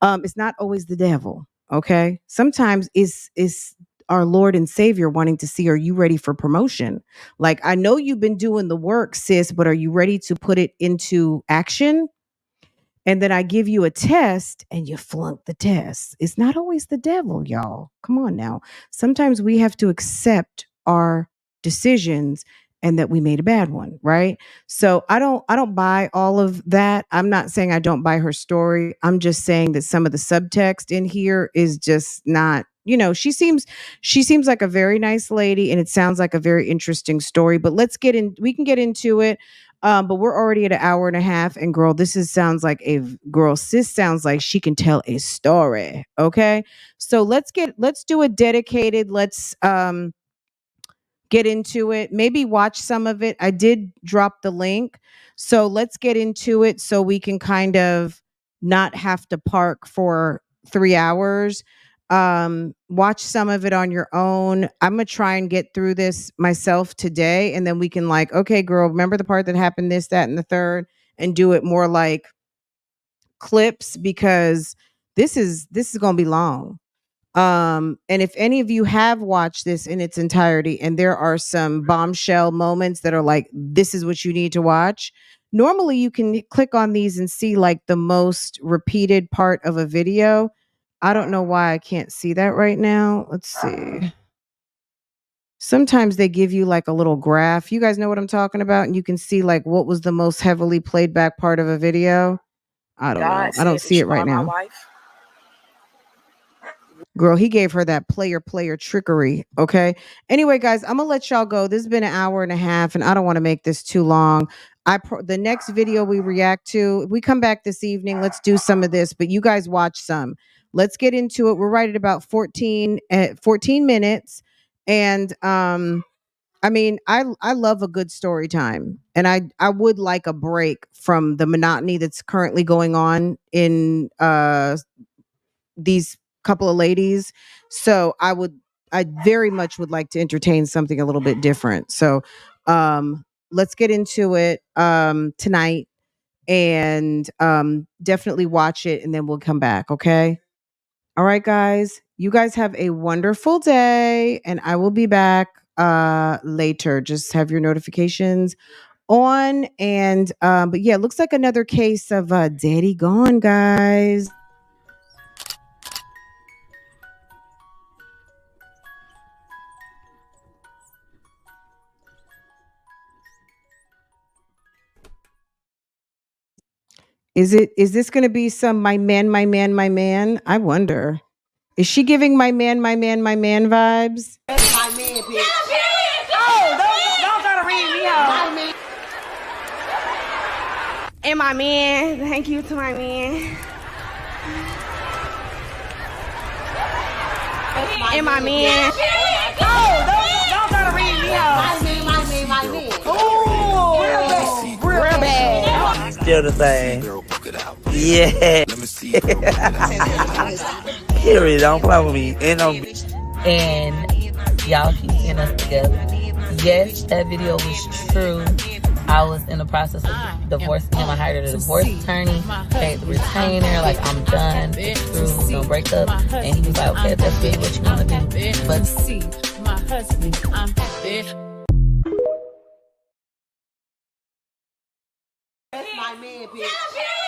It's not always the devil. Okay. Sometimes it's our Lord and Savior wanting to see, are you ready for promotion? Like, I know you've been doing the work, sis, but are you ready to put it into action? And then I give you a test and you flunk the test. It's not always the devil, y'all. Come on now. Sometimes we have to accept our decisions and that we made a bad one, right? So I don't buy all of that. I'm not saying I don't buy her story. I'm just saying that some of the subtext in here is just not, she seems like a very nice lady, and it sounds like a very interesting story, but we can get into it. But we're already at an hour and a half, and girl, sounds like sis sounds like she can tell a story. Okay. So let's do a dedicated, let's get into it. Maybe watch some of it. I did drop the link. So let's get into it so we can kind of not have to park for 3 hours. Watch some of it on your own. I'm going to try and get through this myself today. And then we can, like, okay, girl, remember the part that happened, this, that, and the third, and do it more like clips, because this is going to be long. And if any of you have watched this in its entirety and there are some bombshell moments that are like, this is what you need to watch, normally you can click on these and see like the most repeated part of a video. I don't know why I can't see that right now. Let's see. Sometimes they give you like a little graph. You guys know what I'm talking about? And you can see like what was the most heavily played back part of a video. I don't know. I don't see it right now. Girl, he gave her that player trickery. Okay. Anyway, guys, I'm gonna let y'all go. This has been an hour and a half, and I don't want to make this too long. The next video we react to, if we come back this evening, let's do some of this. But you guys watch some. Let's get into it. We're right at about 14 minutes, and I mean, I love a good story time, and I would like a break from the monotony that's currently going on in these couple of ladies. So I very much would like to entertain something a little bit different. So let's get into it tonight, and definitely watch it, and then we'll come back. Okay. All right, guys, you guys have a wonderful day, and I will be back later. Just have your notifications on. And but yeah, it looks like another case of daddy gone, guys. Is this going to be some my man? I wonder. Is she giving my man vibes? That's my man, bitch. Oh, don't gotta read me out. And my man, thank you to my man. And my man. Oh, don't gotta read me out. My man. Oh, real bad. Still the same. Yeah. Period. Don't play with me. And y'all keep seeing us together. Yes, that video was true. I was in the process of divorcing him. I hired a divorce attorney, paid the retainer, like, I'm done, it's through, we're gonna break up. And he was like, okay, if that's really what you wanna do. But see, my husband, I'm That's my man, bitch.